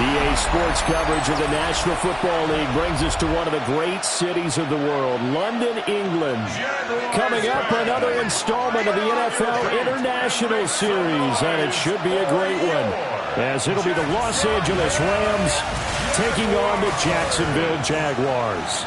EA Sports coverage of the National Football League brings us to one of the great cities of the world, London, England. Coming up, another installment of the NFL International Series, and it should be a great one, as it'll be the Los Angeles Rams taking on the Jacksonville Jaguars.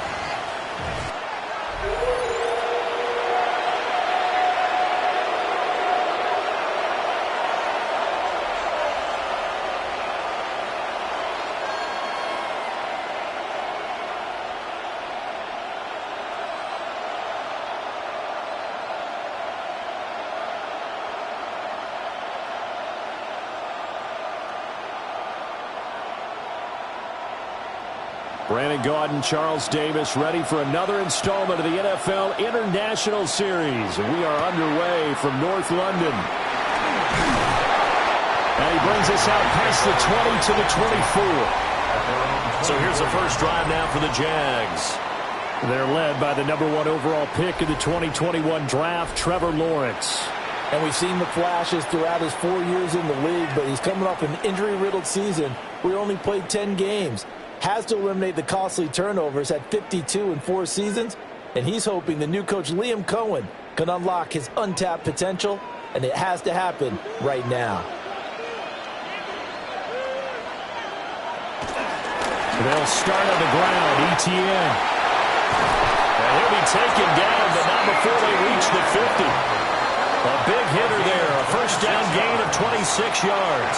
Brandon Gaudin, Charles Davis, ready for another installment of the NFL International Series. We are underway from North London. And he brings us out past the 20 to the 24. So here's the first drive now for the Jags. They're led by the #1 overall pick in the 2021 draft, Trevor Lawrence. And we've seen the flashes throughout his 4 years in the league, but he's coming off an injury-riddled season where he only played 10 games. Has to eliminate the costly turnovers at 52 in 4 seasons, and he's hoping the new coach Liam Cohen can unlock his untapped potential, and it has to happen right now. They'll start on the ground, ETN. And he'll be taken down, but not before they reach the 50. A big hitter there, a first down gain of 26 yards.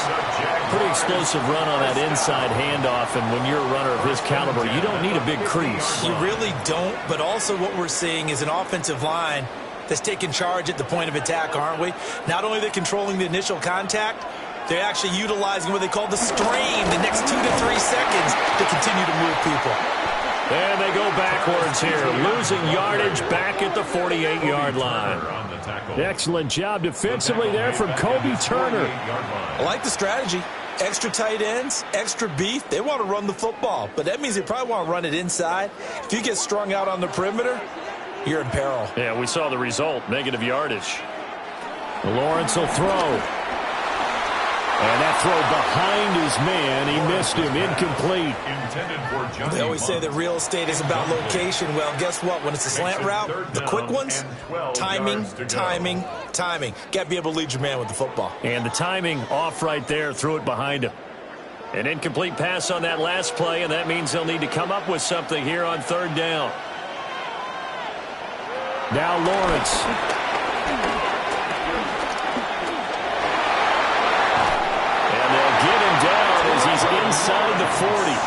Pretty explosive run on that inside handoff, and when you're a runner of his caliber, you don't need a big crease. You really don't, but also what we're seeing is an offensive line that's taking charge at the point of attack, aren't we? Not only are they controlling the initial contact, they're actually utilizing what they call the strain, the next 2 to 3 seconds to continue to move people. And they go backwards here, losing yardage back at the 48-yard line. Excellent job defensively there from Kobe Turner. I like the strategy. Extra tight ends, extra beef. They want to run the football, but that means they probably want to run it inside. If you get strung out on the perimeter, you're in peril. Yeah, we saw the result, negative yardage. Lawrence will throw. And that throw behind his man, he missed him, incomplete. They always say that real estate is about location. Well, guess what? When it's a slant route, the quick ones, timing, timing, timing. Got to be able to lead your man with the football. And the timing off right there, threw it behind him. An incomplete pass on that last play, and that means they'll need to come up with something here on 3rd down. Now Lawrence. He's inside the 40.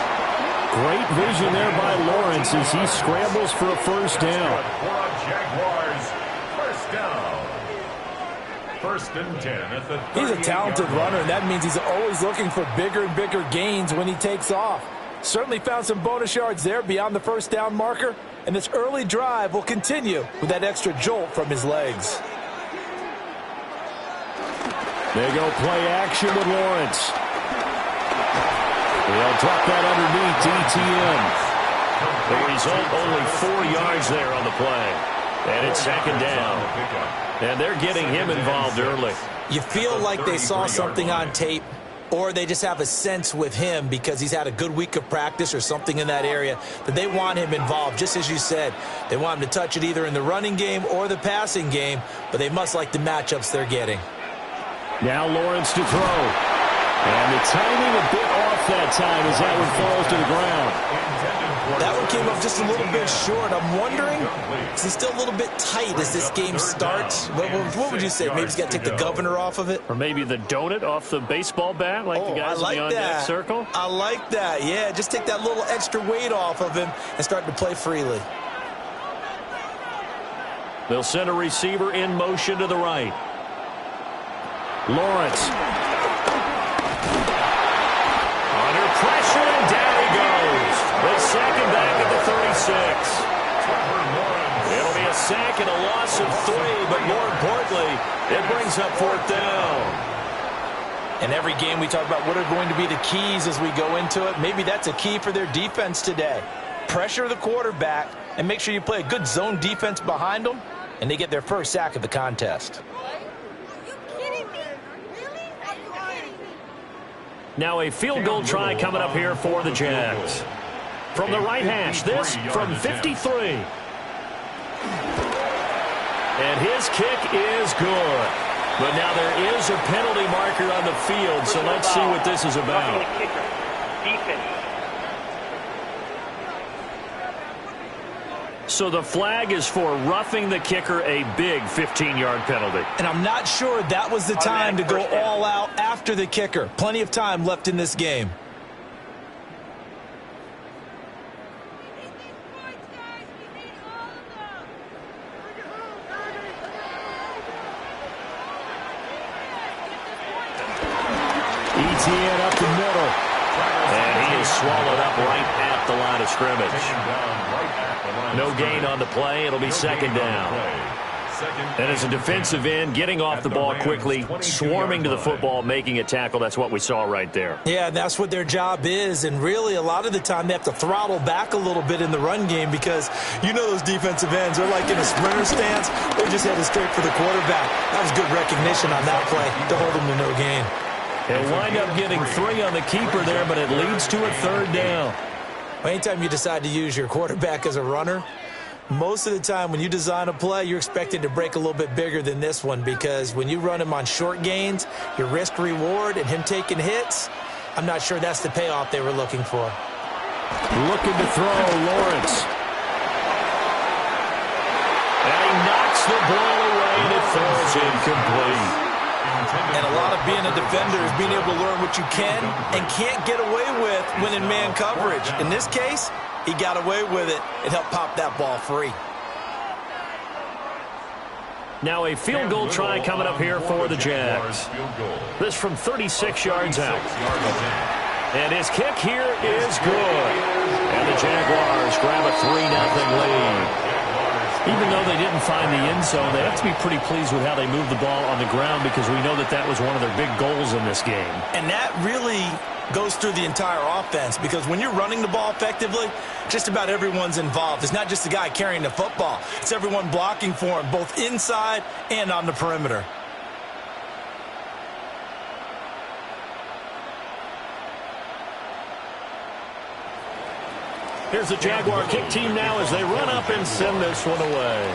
Great vision there by Lawrence as he scrambles for a first down. Jaguars, first down. 1st and 10 at the 38. He's a talented runner, and that means he's always looking for bigger and bigger gains when he takes off. Certainly found some bonus yards there beyond the first down marker, and this early drive will continue with that extra jolt from his legs. They go play action with Lawrence. They'll drop that underneath to ETN. The result, only 4 yards there on the play. And it's 2nd down. And they're getting him involved early. You feel like they saw something on tape, or they just have a sense with him because he's had a good week of practice or something in that area that they want him involved. Just as you said, they want him to touch it either in the running game or the passing game, but they must like the matchups they're getting. Now Lawrence to throw. And the timing a bit off that time as that one falls to the ground. That one came up just a little bit short. I'm wondering, is he still a little bit tight as this game starts? What would you say? Maybe he's got to take the governor off of it? Or maybe the donut off the baseball bat like the guys in the on-deck circle? I like that. Yeah, just take that little extra weight off of him and start to play freely. They'll send a receiver in motion to the right. Lawrence. Under pressure, and down he goes. They sack him back at the 36. It'll be a sack and a loss of 3, but more importantly, it brings up 4th down. In every game we talk about what are going to be the keys as we go into it. Maybe that's a key for their defense today. Pressure the quarterback and make sure you play a good zone defense behind them, and they get their first sack of the contest. Now a field goal try coming up here for the Jags. From the right hash, this from 53. And his kick is good. But now there is a penalty marker on the field, so let's see what this is about. So the flag is for roughing the kicker, a big 15-yard penalty. And I'm not sure that was the time to go all out after the kicker. Plenty of time left in this game. ETN up the middle. And he is swallowed up right at the line of scrimmage. No gain on the play. It'll be second down. And as a defensive end, getting off the ball quickly, swarming to the football, making a tackle, that's what we saw right there. Yeah, that's what their job is. And really, a lot of the time, they have to throttle back a little bit in the run game because you know those defensive ends are like in a sprinter stance. They're just headed straight for the quarterback. That was good recognition on that play to hold them to no gain. They'll wind up getting 3 on the keeper there, but it leads to a third down. Anytime you decide to use your quarterback as a runner, most of the time when you design a play, you're expected to break a little bit bigger than this one because when you run him on short gains, your risk-reward and him taking hits, I'm not sure that's the payoff they were looking for. Looking to throw, Lawrence. And he knocks the ball away and it falls incomplete. And a lot of being a defender is being able to learn what you can and can't get away with when in man coverage. In this case, he got away with it and helped pop that ball free. Now a field goal try coming up here for the Jags. This from 36 yards out. And his kick here is good. And the Jaguars grab a 3-0 lead. Even though they didn't find the end zone, they have to be pretty pleased with how they moved the ball on the ground because we know that that was one of their big goals in this game. And that really goes through the entire offense because when you're running the ball effectively, just about everyone's involved. It's not just the guy carrying the football. It's everyone blocking for him, both inside and on the perimeter. Here's the Jaguar kick team now as they run up and send this one away.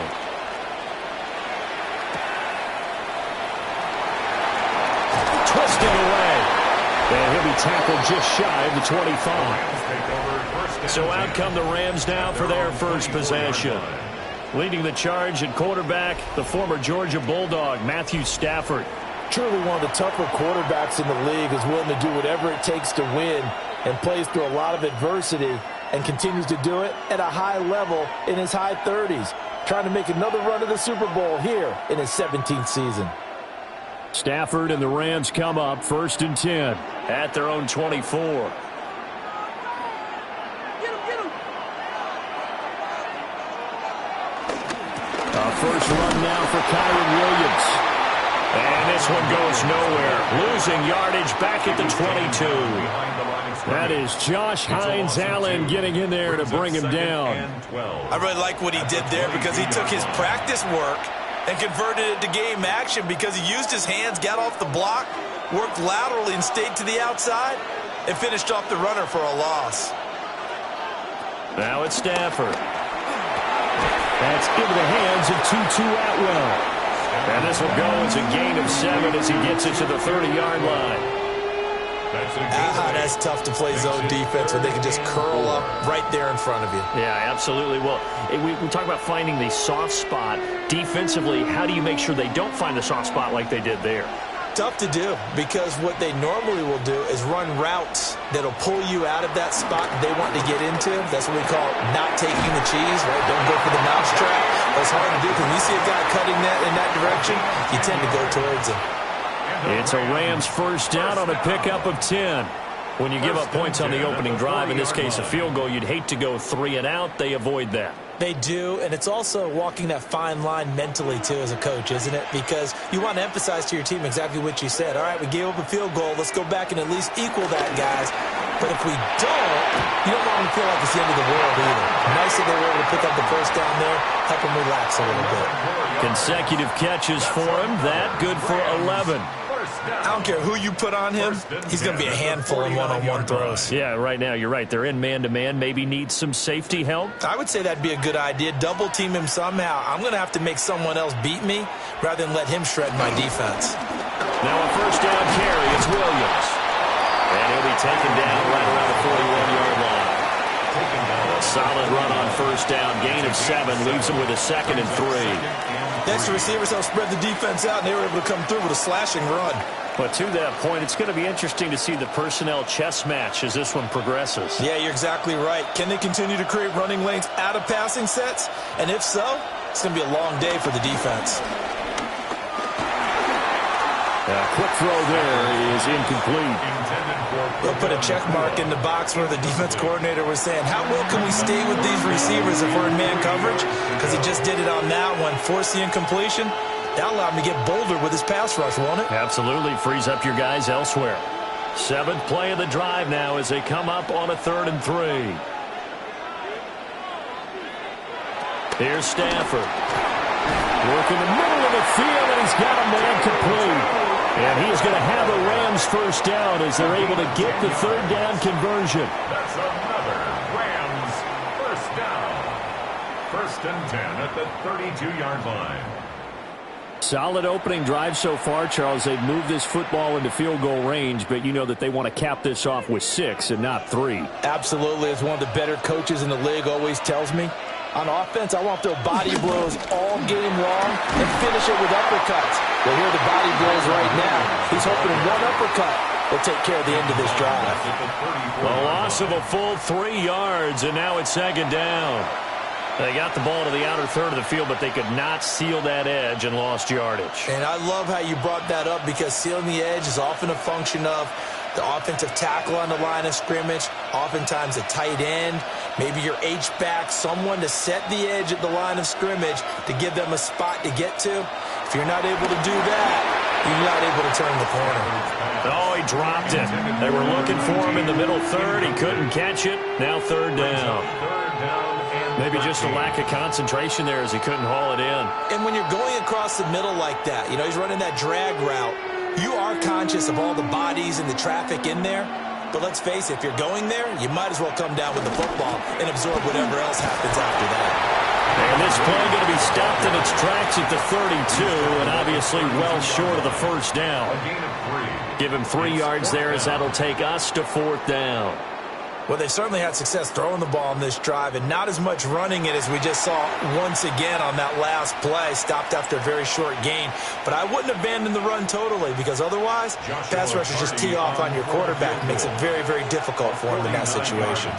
Twisted away. And he'll be tackled just shy of the 25. So out come the Rams now for their first possession. Leading the charge at quarterback, the former Georgia Bulldog, Matthew Stafford. Truly one of the tougher quarterbacks in the league, is willing to do whatever it takes to win and plays through a lot of adversity and continues to do it at a high level in his high 30s, trying to make another run to the Super Bowl here in his 17th season. Stafford and the Rams come up 1st and 10 at their own 24. A first run now for Kyron Williams. And this one goes nowhere. Losing yardage back at the 22. That is Josh Hines-Allen getting in there to bring him down. I really like what he did there because he took his practice work and converted it to game action because he used his hands, got off the block, worked laterally and stayed to the outside, and finished off the runner for a loss. Now it's Stafford. That's into the hands of Tutu Atwell. And this will go as a gain of 7 as he gets it to the 30-yard line. That's tough to play zone defense when they can just curl up right there in front of you. Yeah, absolutely. Well, we talk about finding the soft spot. Defensively, how do you make sure they don't find the soft spot like they did there? Tough to do because what they normally will do is run routes that'll pull you out of that spot they want to get into. That's what we call not taking the cheese, right? Don't go for the mousetrap. That's hard to do because when you see a guy cutting that in that direction, you tend to go towards him. It's a Rams first down on a pickup of 10. When you give up points on the opening drive, in this case a field goal, you'd hate to go 3 and out. They avoid that. They do, and it's also walking that fine line mentally, too, as a coach, isn't it? Because you want to emphasize to your team exactly what you said. All right, we gave up a field goal. Let's go back and at least equal that, guys. But if we don't, you don't want them to feel like it's the end of the world either. Nice that they were able to pick up the first down there, help them relax a little bit. Consecutive catches for him. That good for 11. I don't care who you put on him, he's going to be a handful in one-on-one throws. Yeah, right now you're right. They're in man-to-man. Maybe need some safety help. I would say that'd be a good idea. Double team him somehow. I'm going to have to make someone else beat me rather than let him shred my defense. Now a first down carry. It's Williams. And he'll be taken down right around the 41-yard line. A solid run on first down. Gain of 7 leaves him with a 2nd and 3. The extra receivers helped spread the defense out, and they were able to come through with a slashing run. But to that point, it's going to be interesting to see the personnel chess match as this one progresses. Yeah, you're exactly right. Can they continue to create running lanes out of passing sets? And if so, it's going to be a long day for the defense. Quick throw there is incomplete. They'll put a check mark in the box where the defense coordinator was saying, how well can we stay with these receivers if we're in man coverage? Because he just did it on that one, forced the incompletion. That'll allow him to get bolder with his pass rush, won't it? Absolutely. Frees up your guys elsewhere. 7th play of the drive now as they come up on a 3rd and 3. Here's Stafford. Working the middle of the field, and he's got a man complete. And he's going to have the Rams first down as they're able to get the 3rd down conversion. That's another Rams first down. 1st and 10 at the 32-yard line. Solid opening drive so far, Charles. They've moved this football into field goal range, but you know that they want to cap this off with 6 and not 3. Absolutely. As one of the better coaches in the league always tells me, on offense, I want their body blows all game long and finish it with uppercuts. Well, here are the body blows right now. He's hoping one uppercut will take care of the end of this drive. A loss of a full 3 yards, and now it's 2nd down. They got the ball to the outer third of the field, but they could not seal that edge and lost yardage. And I love how you brought that up because sealing the edge is often a function of the offensive tackle on the line of scrimmage, oftentimes a tight end, maybe your H-back, someone to set the edge at the line of scrimmage to give them a spot to get to. If you're not able to do that, you're not able to turn the corner. Oh, he dropped it. They were looking for him in the middle third. He couldn't catch it. Now 3rd down. Maybe just a lack of concentration there as he couldn't haul it in. And when you're going across the middle like that, you know, he's running that drag route, you are conscious of all the bodies and the traffic in there. But let's face it, if you're going there, you might as well come down with the football and absorb whatever else happens after that. And this play going to be stopped in its tracks at the 32, and obviously well short of the first down. Give him 3 yards there as that'll take us to 4th down. Well, they've certainly had success throwing the ball on this drive and not as much running it as we just saw once again on that last play, stopped after a very short gain. But I wouldn't abandon the run totally because otherwise, pass rushers just tee off on your quarterback. It makes it very, very difficult for him in that situation.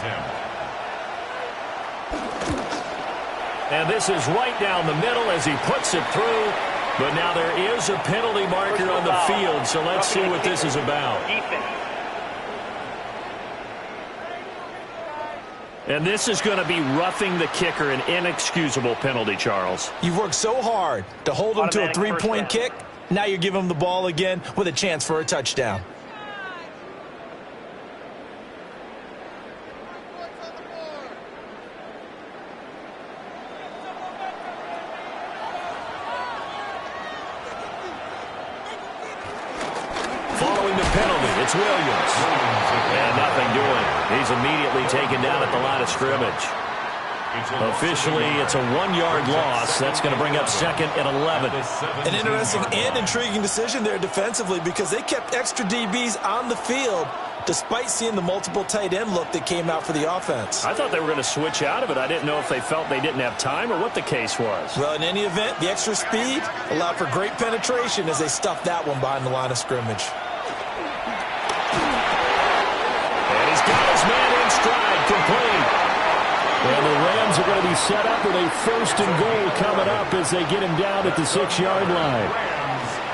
And this is right down the middle as he puts it through. But now there is a penalty marker on the field, so let's see what this is about. And this is going to be roughing the kicker, an inexcusable penalty, Charles. You've worked so hard to hold him to a 3-point kick. Now you give him the ball again with a chance for a touchdown. Following the penalty, it's Williams. And nothing doing. He's immediately taken down at the line of scrimmage. Officially, it's a 1-yard loss. That's going to bring up 2nd and 11. An interesting and intriguing decision there defensively because they kept extra DBs on the field despite seeing the multiple tight end look that came out for the offense. I thought they were going to switch out of it. I didn't know if they felt they didn't have time or what the case was. Well, in any event, the extra speed allowed for great penetration as they stuffed that one behind the line of scrimmage. And he's got his man in stride, complete. And the Rams are going to be set up with a 1st and goal coming up as they get him down at the 6-yard line.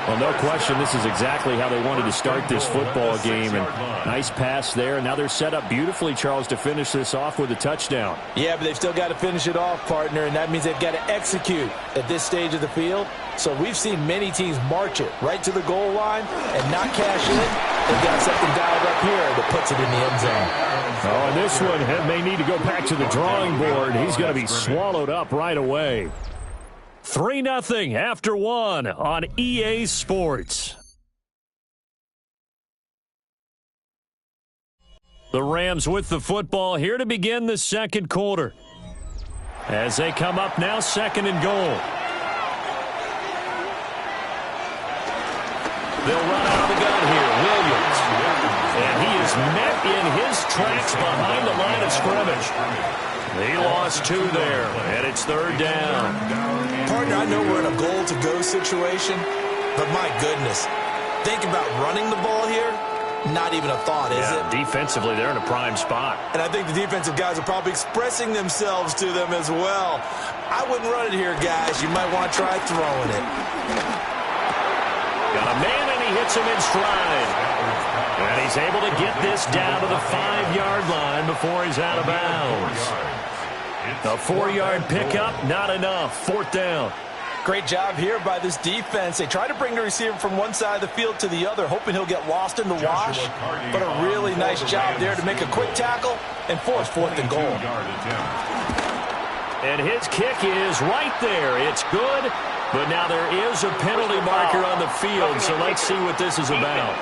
Well, no question, this is exactly how they wanted to start this football game. And nice pass there. And now they're set up beautifully, Charles, to finish this off with a touchdown. Yeah, but they've still got to finish it off, partner, and that means they've got to execute at this stage of the field. So we've seen many teams march it right to the goal line and not cash in. They've got something dialed up here that puts it in the end zone. Oh, and this one may need to go back to the drawing board. He's going to be swallowed up right away. 3-0 after 1 on EA Sports. The Rams with the football here to begin the second quarter. As they come up now, 2nd and goal. They'll run out of the gun here. Williams. And he is met in his tracks behind the line of scrimmage. He lost 2 there, and it's 3rd down. Partner, I know we're in a goal-to-go situation, but my goodness, think about running the ball here. Not even a thought, is it? Defensively, they're in a prime spot. And I think the defensive guys are probably expressing themselves to them as well. I wouldn't run it here, guys. You might want to try throwing it. Got a man, and he hits him in stride. And he's able to get this down to the 5-yard line before he's out of bounds. A 4-yard pickup, not enough. 4th down. Great job here by this defense. They try to bring the receiver from one side of the field to the other, hoping he'll get lost in the wash. But a really nice job there to make a quick tackle and force 4th and goal. And his kick is right there. It's good, but now there is a penalty marker on the field, so let's see what this is about.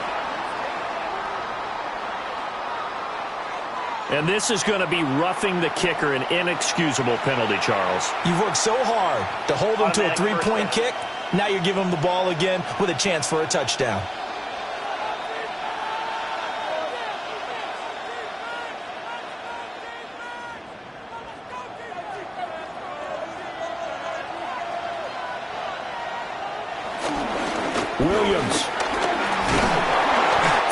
And this is going to be roughing the kicker, an inexcusable penalty, Charles. You've worked so hard to hold him to a 3-point kick. Now you're giving him the ball again with a chance for a touchdown. Williams.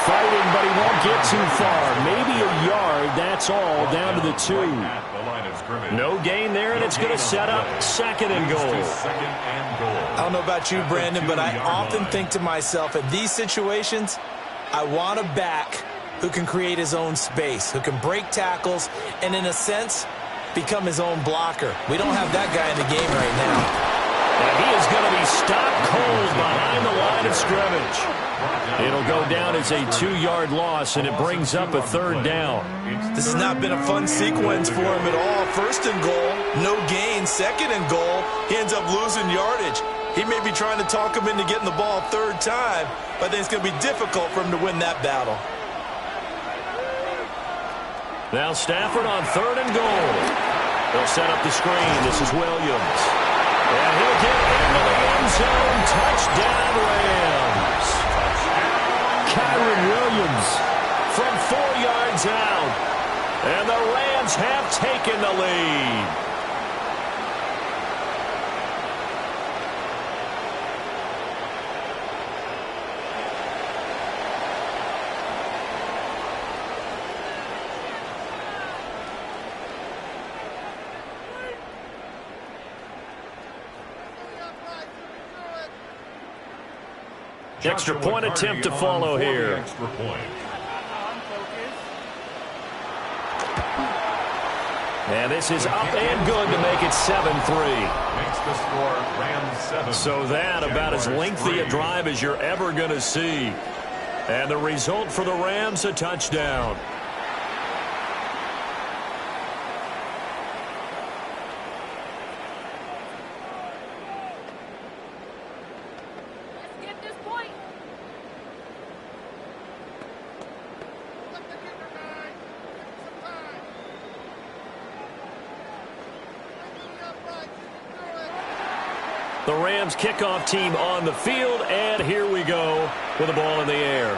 Fighting, but he won't get too far. Maybe a yard, that's all, down to the 2. No gain there, and it's going to set up 2nd and goal. I don't know about you, Brandon, but I often think to myself, in these situations, I want a back who can create his own space, who can break tackles, and in a sense, become his own blocker. We don't have that guy in the game right now. And he is going to be stopped cold behind the line of scrimmage. It'll go down as a 2-yard loss, and it brings up a 3rd down. This has not been a fun sequence for him at all. 1st and goal, no gain. 2nd and goal, he ends up losing yardage. He may be trying to talk him into getting the ball 3rd time, but I think it's going to be difficult for him to win that battle. Now Stafford on 3rd and goal. They'll set up the screen. This is Williams. And he'll get into the end zone. Touchdown, Rams. Kyron Williams from 4 yards out. And the Rams have taken the lead. Extra point attempt to follow here. And this is up and good to make it 7-3. Makes the score Rams 7. So that about as lengthy a drive as you're ever going to see. And the result for the Rams, a touchdown. The Rams kickoff team on the field, and here we go with the ball in the air.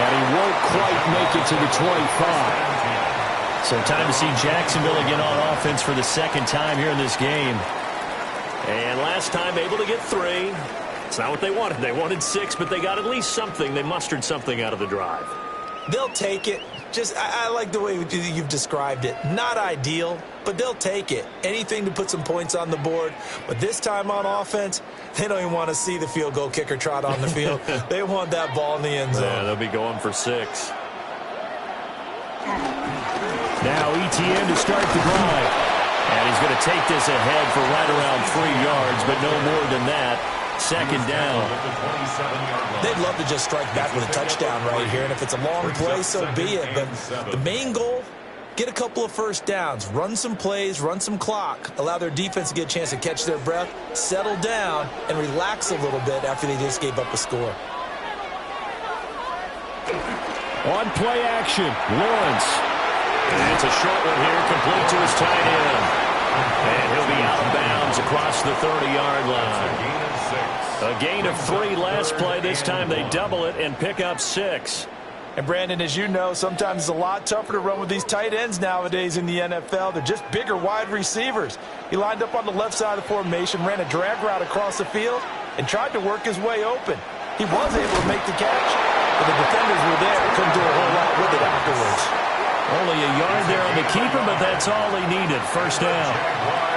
And he won't quite make it to the 25. So time to see Jacksonville again on offense for the 2nd time here in this game. And last time able to get 3. It's not what they wanted. They wanted 6, but they got at least something. They mustered something out of the drive. They'll take it. I like the way you've described it. Not ideal, but they'll take it. Anything to put some points on the board. But this time on offense, they don't even want to see the field goal kicker trot on the field. They want that ball in the end zone. Yeah, they'll be going for 6. Now ETN to start the drive. And he's going to take this ahead for right around 3 yards, but no more than that. 2nd down. They'd love to just strike back with a touchdown right here, and if it's a long play, so be it. But the main goal, get a couple of 1st downs, run some plays, run some clock, allow their defense to get a chance to catch their breath, settle down, and relax a little bit after they just gave up a score. On play action, Lawrence. And it's a short one here, complete to his tight end. And he'll be out of bounds across the 30-yard line. A gain of 3 last play. This time they double it and pick up 6. And Brandon, as you know, sometimes it's a lot tougher to run with these tight ends nowadays in the NFL. They're just bigger wide receivers. He lined up on the left side of the formation, ran a drag route across the field, and tried to work his way open. He was able to make the catch, but the defenders were there. Couldn't do a whole lot with it afterwards. Only a yard there on the keeper, but that's all he needed. First down.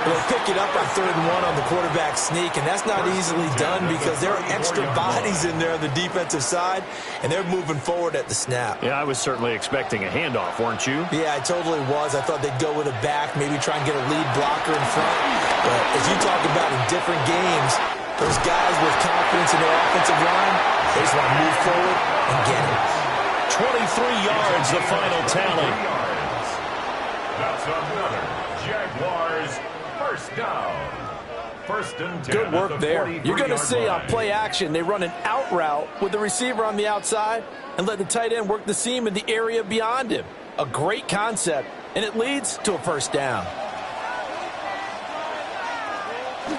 They'll pick it up on 3rd and 1 on the quarterback sneak, and that's not easily done because there are extra bodies in there on the defensive side, and they're moving forward at the snap. Yeah, I was certainly expecting a handoff, weren't you? Yeah, I totally was. I thought they'd go with a back, maybe try and get a lead blocker in front. But as you talk about in different games, those guys with confidence in their offensive line, they just want to move forward and get it. 23 yards, the final tally. That's another Jaguars first down. 1st and 10. Good work there. You're going to see on play action, they run an out route with the receiver on the outside and let the tight end work the seam in the area beyond him. A great concept, and it leads to a first down.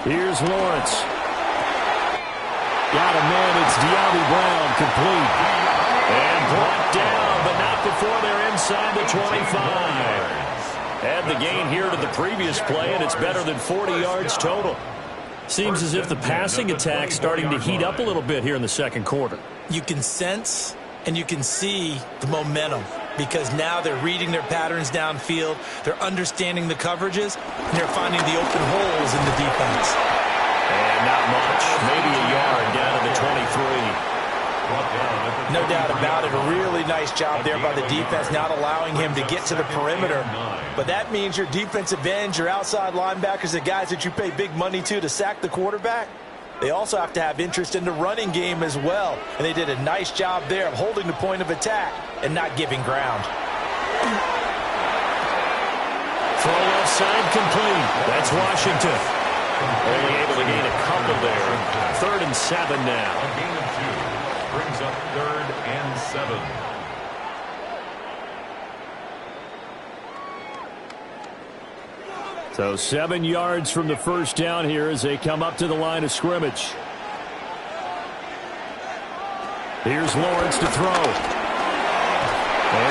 Here's Lawrence. Got a man, it's De'Ami Brown, complete. And brought down, but not before they're inside the 25. Add the gain here to the previous play, and it's better than 40 yards total. Seems as if the passing attack's starting to heat up a little bit here in the second quarter. You can sense and you can see the momentum because now they're reading their patterns downfield, they're understanding the coverages, and they're finding the open holes in the defense. And not much, maybe a yard down to the 23. No doubt about it. A really nice job there by the defense, not allowing him to get to the perimeter. But that means your defensive ends, your outside linebackers, the guys that you pay big money to sack the quarterback, they also have to have interest in the running game as well. And they did a nice job there of holding the point of attack and not giving ground. Throw left side complete. That's Washington. Only able to gain a couple there. 3rd and 7 now. A gain of 2. Brings up 3rd and 7. So 7 yards from the first down here as they come up to the line of scrimmage. Here's Lawrence to throw. Able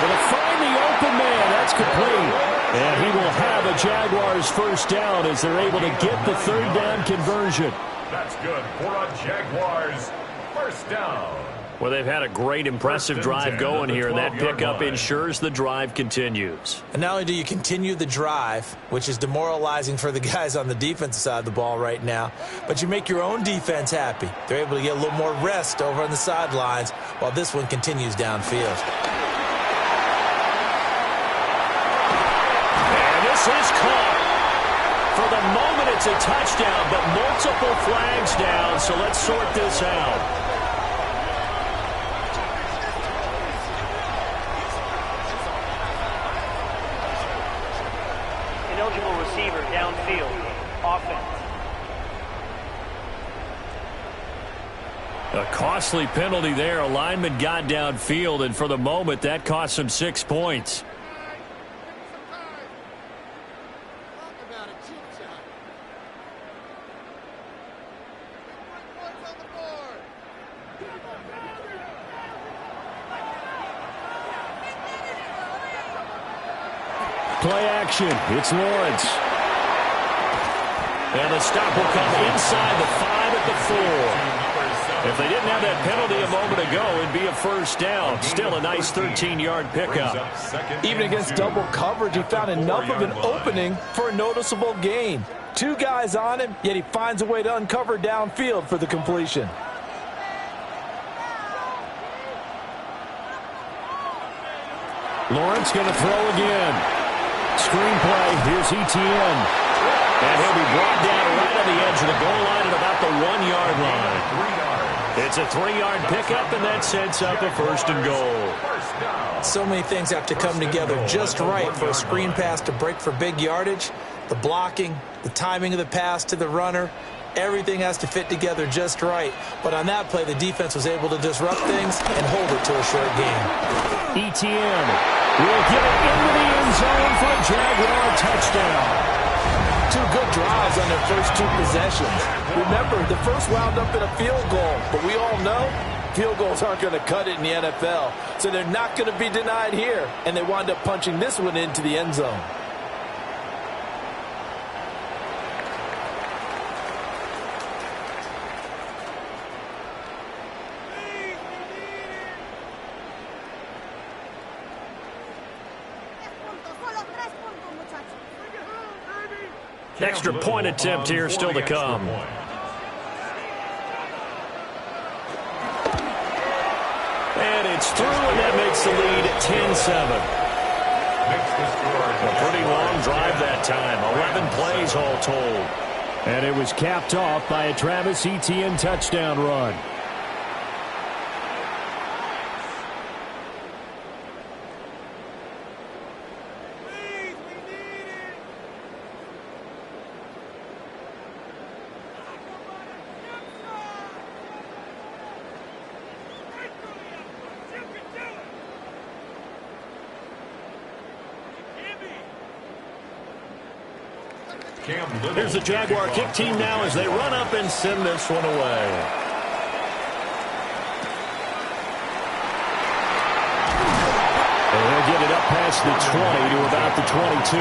to find the open man. That's complete. And he will have a Jaguars first down as they're able to get the 3rd down conversion. That's good for a Jaguars first down. Well, they've had a great, impressive drive going here, and that pickup ensures the drive continues. And not only do you continue the drive, which is demoralizing for the guys on the defensive side of the ball right now, but you make your own defense happy. They're able to get a little more rest over on the sidelines while this one continues downfield. And this is caught. For the moment, it's a touchdown, but multiple flags down, so let's sort this out. Receiver downfield, offense. A costly penalty there. A lineman got downfield, and for the moment, that cost him 6 points. Play action. It's Lawrence. And the stop will come inside the 5 at the 4. If they didn't have that penalty a moment ago, it'd be a first down. Still a nice 13-yard pickup. Even against double coverage, he found enough of an opening for a noticeable gain. 2 guys on him, yet he finds a way to uncover downfield for the completion. Lawrence going to throw again. Screenplay, here's Etienne. And he'll be brought down right on the edge of the goal line at about the 1-yard line. It's a 3-yard pickup, and that sets up a 1st and goal. So many things have to come together just right for a screen pass to break for big yardage. The blocking, the timing of the pass to the runner, everything has to fit together just right. But on that play, the defense was able to disrupt things and hold it to a short gain. Etienne will get it into the end zone for a Jaguar touchdown. 2 good drives on their first 2 possessions. Remember, the first wound up in a field goal, but we all know field goals aren't going to cut it in the NFL, so they're not going to be denied here, and they wind up punching this one into the end zone. Extra point attempt here still to come. And it's through, and that makes the lead 10-7. A pretty long drive that time. 11 plays all told. And it was capped off by a Travis Etienne touchdown run. Here's the Jaguar kick team now as they run up and send this one away. And they'll get it up past the 20 to about the 22.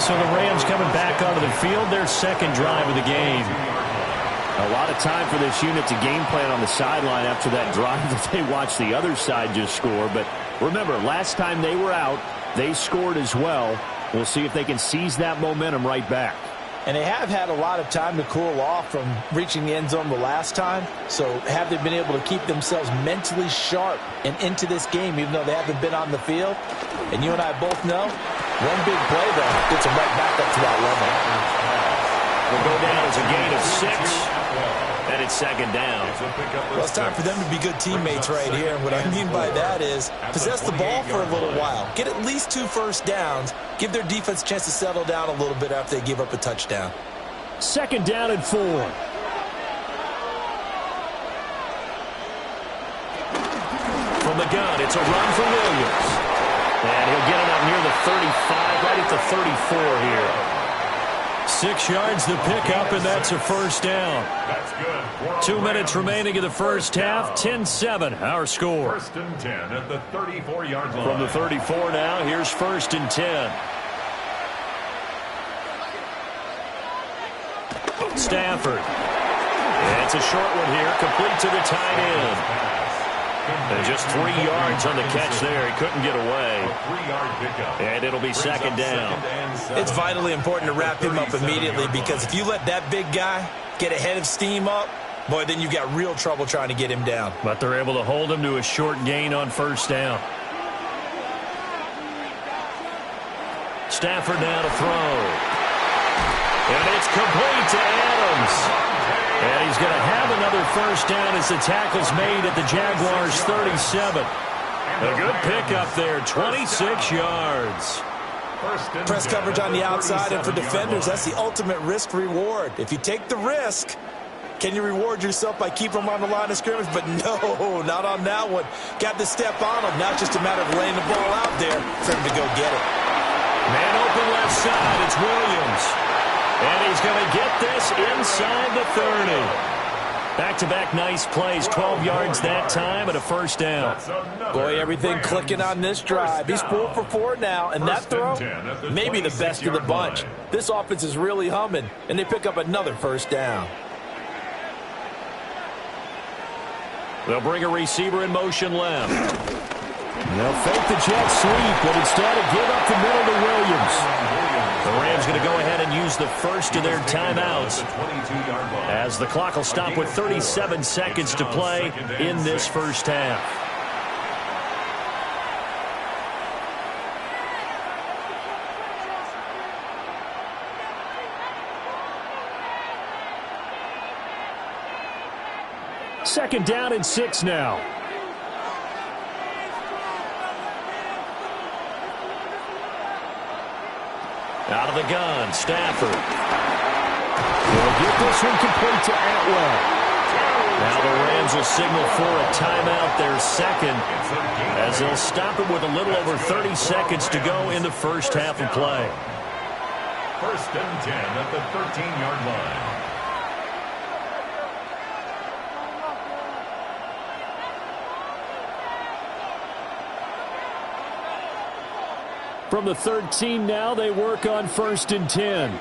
So the Rams coming back onto the field, their second drive of the game. A lot of time for this unit to game plan on the sideline after that drive that they watched the other side just score. But remember, last time they were out, they scored as well. We'll see if they can seize that momentum right back. And they have had a lot of time to cool off from reaching the end zone the last time. So have they been able to keep themselves mentally sharp and into this game, even though they haven't been on the field? And you and I both know, one big play, though, gets them right back up to that level. Will go down as a gain of 6. And it's second down. Well, it's time for them to be good teammates right here. And what I mean by that is possess the ball for a little while. Get at least 2 first downs. Give their defense a chance to settle down a little bit after they give up a touchdown. Second down and 4. From the gun, it's a run for Williams. And he'll get it up near the 35, right at the 34 here. 6 yards the pickup, and that's a first down. That's good. 2 minutes remaining in the first half. 10-7, our score. First and 10 at the 34-yard line. From the 34 now, here's first and 10. Stafford. And it's a short one here, complete to the tight end. And just 3 yards on the catch there. He couldn't get away. And it'll be second down. It's vitally important to wrap him up immediately, because if you let that big guy get ahead of steam up, boy, then you've got real trouble trying to get him down. But they're able to hold him to a short gain on first down. Stafford now to throw. And it's complete to Adams. And he's going to have another first down as the tackle's made at the Jaguars' 37. A good pickup there, 26 yards. Press coverage on the outside, and for defenders, that's the ultimate risk-reward. If you take the risk, can you reward yourself by keeping them on the line of scrimmage? But no, not on that one. Got to step on them. Now it's just a matter of laying the ball out there for him to go get it. Man open left side, it's Williams. And he's going to get this inside the 30. Back-to-back nice plays, 12 yards that time, and a first down. Boy, everything clicking on this drive. He's 4 for 4 now, and that throw, maybe the best of the bunch. This offense is really humming, and they pick up another first down. They'll bring a receiver in motion left. They'll fake the jet sweep, but instead of give up the middle to Williams. The Rams going to go ahead and use the first of their timeouts as the clock will stop with 37 seconds to play in this first half. Second down and 6 now. Out of the gun, Stafford. He'll get this one complete to Atwell. Now the Rams will signal for a timeout, their second, as they'll stop it with a little over 30 seconds to go in the first half of play. 1st and 10 at the 13-yard line. From the 13 now, they work on 1st and 10.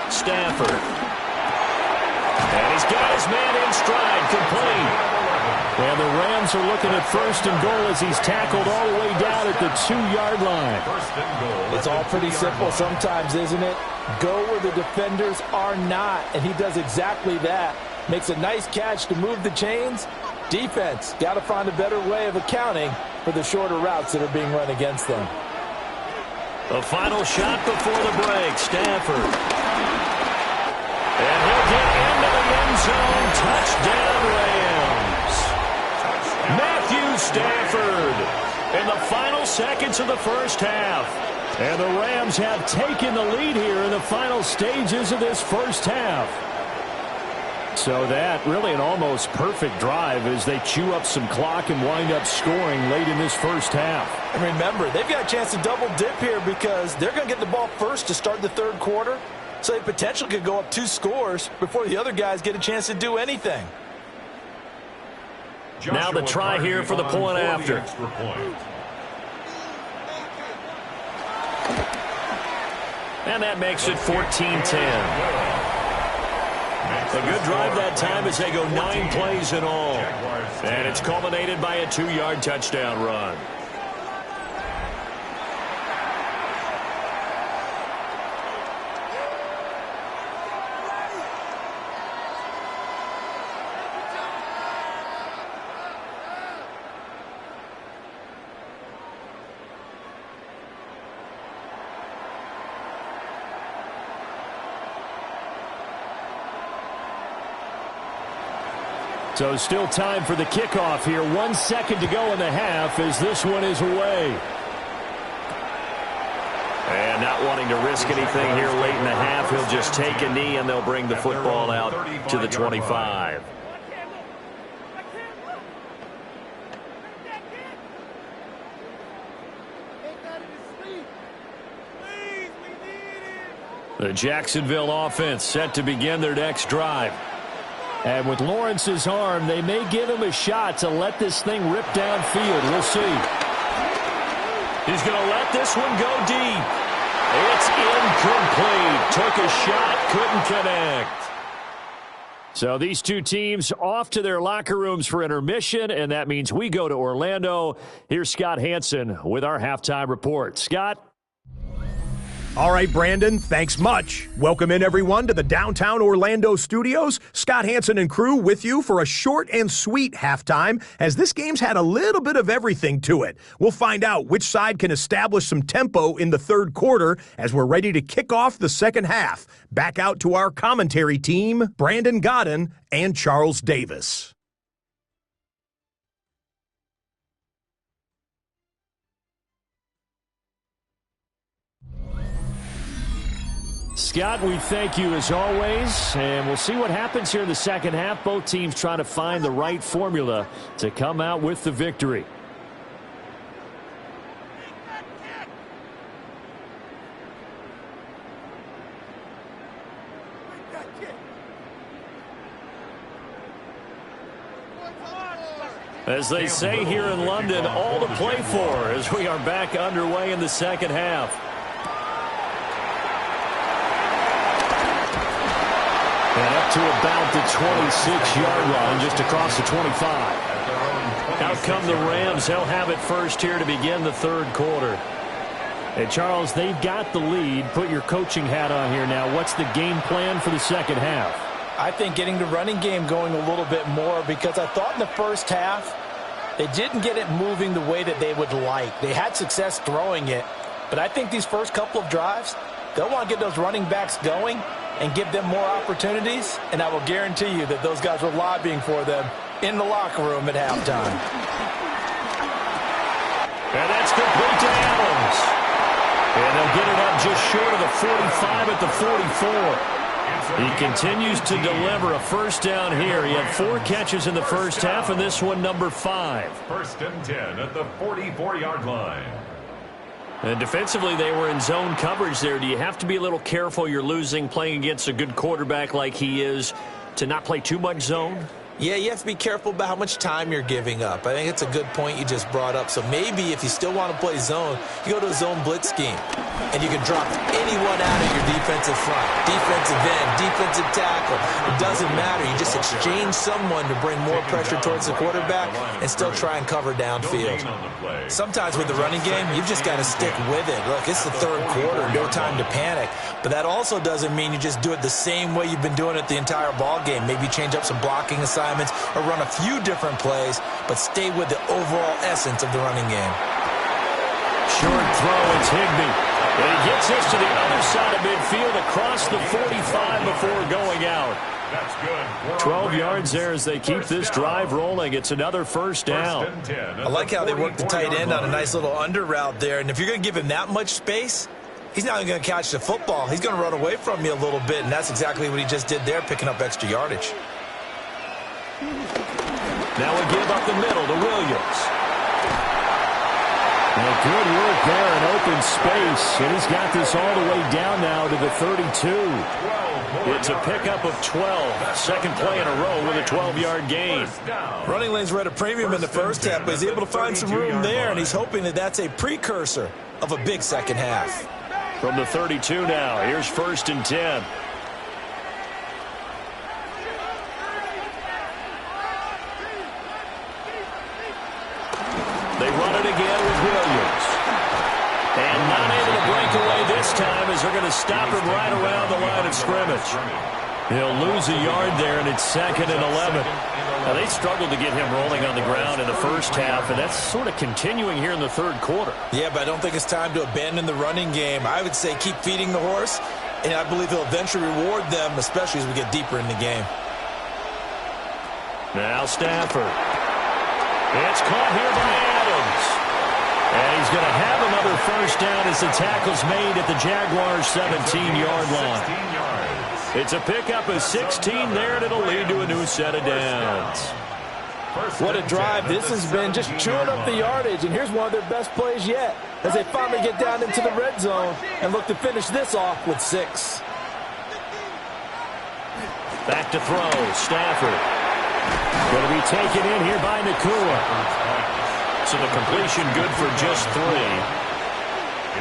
Stafford. And he's got his man in stride, complete. And the Rams are looking at 1st and goal as he's tackled all the way down at the 2-yard line. 1st and goal. It's all pretty simple sometimes, isn't it? Go where the defenders are not, and he does exactly that. Makes a nice catch to move the chains. Defense, got to find a better way of accounting for the shorter routes that are being run against them. A final shot before the break. Stafford. And he'll get into the end zone. Touchdown, Rams. Matthew Stafford in the final seconds of the first half. And the Rams have taken the lead here in the final stages of this first half. So that really an almost perfect drive as they chew up some clock and wind up scoring late in this first half. And remember, they've got a chance to double dip here because they're going to get the ball first to start the third quarter. So they potentially could go up 2 scores before the other guys get a chance to do anything. Now the try here for the point after. And that makes it 14-10. A good drive that time as they go 9 plays in all. And it's culminated by a 2-yard touchdown run. So still time for the kickoff here. 1 second to go in the half as this one is away. And not wanting to risk anything here late in the half, he'll just take a knee and they'll bring the football out to the 25. The Jacksonville offense set to begin their next drive. And with Lawrence's arm, they may give him a shot to let this thing rip downfield. We'll see. He's going to let this one go deep. It's incomplete. Took a shot, couldn't connect. So these two teams off to their locker rooms for intermission, and that means we go to Orlando. Here's Scott Hansen with our halftime report. Scott? All right, Brandon, thanks much. Welcome in, everyone, to the downtown Orlando studios. Scott Hansen and crew with you for a short and sweet halftime, as this game's had a little bit of everything to it. We'll find out which side can establish some tempo in the third quarter as we're ready to kick off the second half. Back out to our commentary team, Brandon Godden and Charles Davis. Scott, we thank you as always, and we'll see what happens here in the second half. Both teams trying to find the right formula to come out with the victory. As they say here in London, all to play for as we are back underway in the second half. And up to about the 26-yard line, just across the 25. Out come the Rams. They'll have it first here to begin the third quarter. Hey, Charles, they've got the lead. Put your coaching hat on here now. What's the game plan for the second half? I think getting the running game going a little bit more, because I thought in the first half they didn't get it moving the way that they would like. They had success throwing it, but I think these first couple of drives, they'll want to get those running backs going and give them more opportunities, and I will guarantee you that those guys were lobbying for them in the locker room at halftime. And that's complete to Adams. And they'll get it up just short of the 45 at the 44. He continues to deliver a first down here. He had 4 catches in the first half, and this one number 5. First and 10 at the 44-yard line. And defensively, they were in zone coverage there. Do you have to be a little careful? You're losing playing against a good quarterback like he is to not play too much zone? Yeah, you have to be careful about how much time you're giving up. I think it's a good point you just brought up. So maybe if you still want to play zone, you go to a zone blitz scheme. And you can drop anyone out of your defensive front. Defensive end, defensive tackle. It doesn't matter. You just exchange someone to bring more pressure towards the quarterback and still try and cover downfield. Sometimes with the running game, you've just got to stick with it. Look, it's the third quarter, no time to panic. But that also doesn't mean you just do it the same way you've been doing it the entire ball game. Maybe change up some blocking assignments or run a few different plays, but stay with the overall essence of the running game. Short throw, it's Higbee. And he gets us to the other side of midfield across the 45 before going out. That's good. 12 yards there as they keep this drive rolling. It's another first down. I like how they work the tight end on a nice little under route there. And if you're going to give him that much space, he's not going to catch the football. He's going to run away from you a little bit, and that's exactly what he just did there, picking up extra yardage. Now we give up the middle to Williams. And good work there in open space. And he's got this all the way down now to the 32. It's a pickup of 12. Second play in a row with a 12-yard gain. Running lanes were at a premium in the first half, but he's able to find some room there, and he's hoping that that's a precursor of a big second half. From the 32 now, here's first and 10. They run it again with Williams. And not able to break away this time as they're going to stop him right around the line of scrimmage. He'll lose a yard there, and it's second and 11. Now, they struggled to get him rolling on the ground in the first half, and that's sort of continuing here in the third quarter. Yeah, but I don't think it's time to abandon the running game. I would say keep feeding the horse, and I believe he'll eventually reward them, especially as we get deeper in the game. Now Stafford. It's caught here by Adams. And he's going to have another first down as the tackle's made at the Jaguars' 17-yard line. It's a pickup of 16 there, and it'll lead to a new set of downs. What a drive this has been, just chewing up the yardage. And here's one of their best plays yet as they finally get down into the red zone and look to finish this off with 6. Back to throw, Stafford. Going to be taken in here by Nakua. So the completion good for just 3.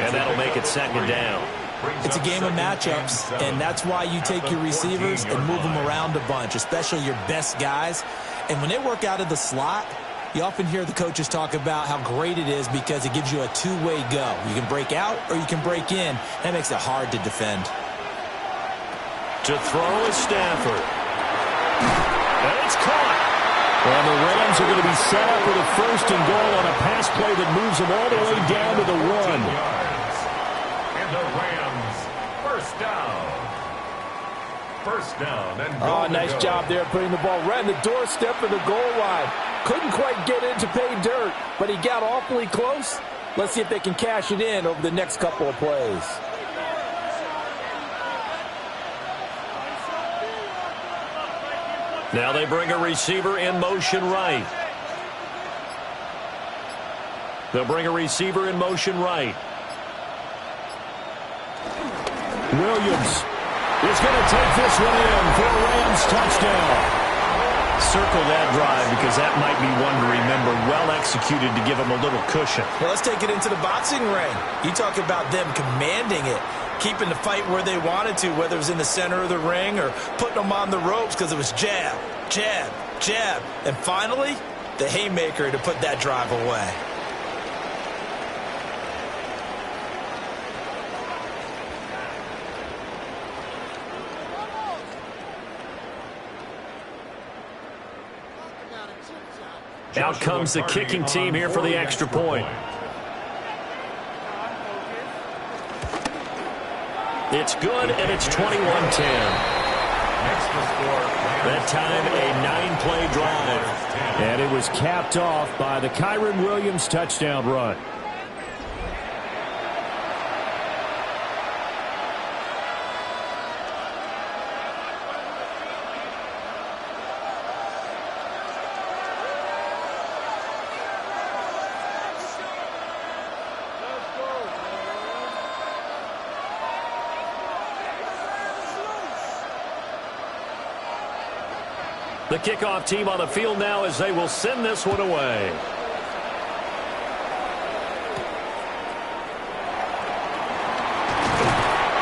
And that'll make it second down. It's a game of matchups, and that's why you take your receivers and move them around a bunch, especially your best guys. And when they work out of the slot, you often hear the coaches talk about how great it is because it gives you a two-way go. You can break out or you can break in. That makes it hard to defend. To throw is Stafford. And it's caught. And the Rams are going to be set up with a first and goal on a pass play that moves them all the way down to the 1. And the Rams, first down. First down. And nice job there putting the ball right in the doorstep of the goal line. Couldn't quite get in to pay dirt, but he got awfully close. Let's see if they can cash it in over the next couple of plays. Now they bring a receiver in motion right. They'll bring a receiver in motion right. Williams is going to take this one in for a Rams touchdown. Circle that drive because that might be one to remember. Well executed to give them a little cushion. Well, let's take it into the boxing ring. You talk about them commanding it, keeping the fight where they wanted to, whether it was in the center of the ring or putting them on the ropes because it was jab, jab, jab. And finally, the haymaker to put that drive away. Out comes the kicking team here for the extra point. It's good, and it's 21-10. That time, a 9-play drive. And it was capped off by the Kyren Williams touchdown run. The kickoff team on the field now as they will send this one away.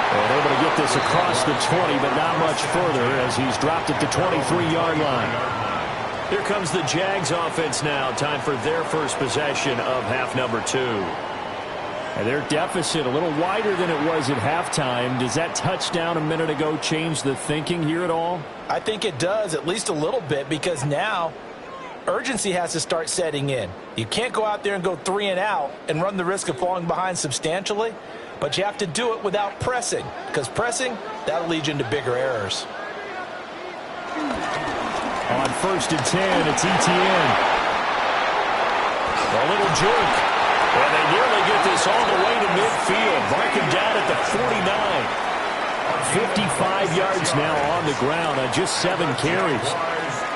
And able to get this across the 20, but not much further as he's dropped it to 23-yard line. Here comes the Jags offense now. Time for their first possession of half number 2. And their deficit a little wider than it was at halftime. Does that touchdown a minute ago change the thinking here at all? I think it does, at least a little bit, because now urgency has to start setting in. You can't go out there and go 3 and out and run the risk of falling behind substantially, but you have to do it without pressing, because pressing, that'll lead you into bigger errors. On 1st and 10, it's Etienne. A little jerk. And they nearly get this all the way to midfield. Mark him down at the 49. 55 yards now on the ground on just 7 carries.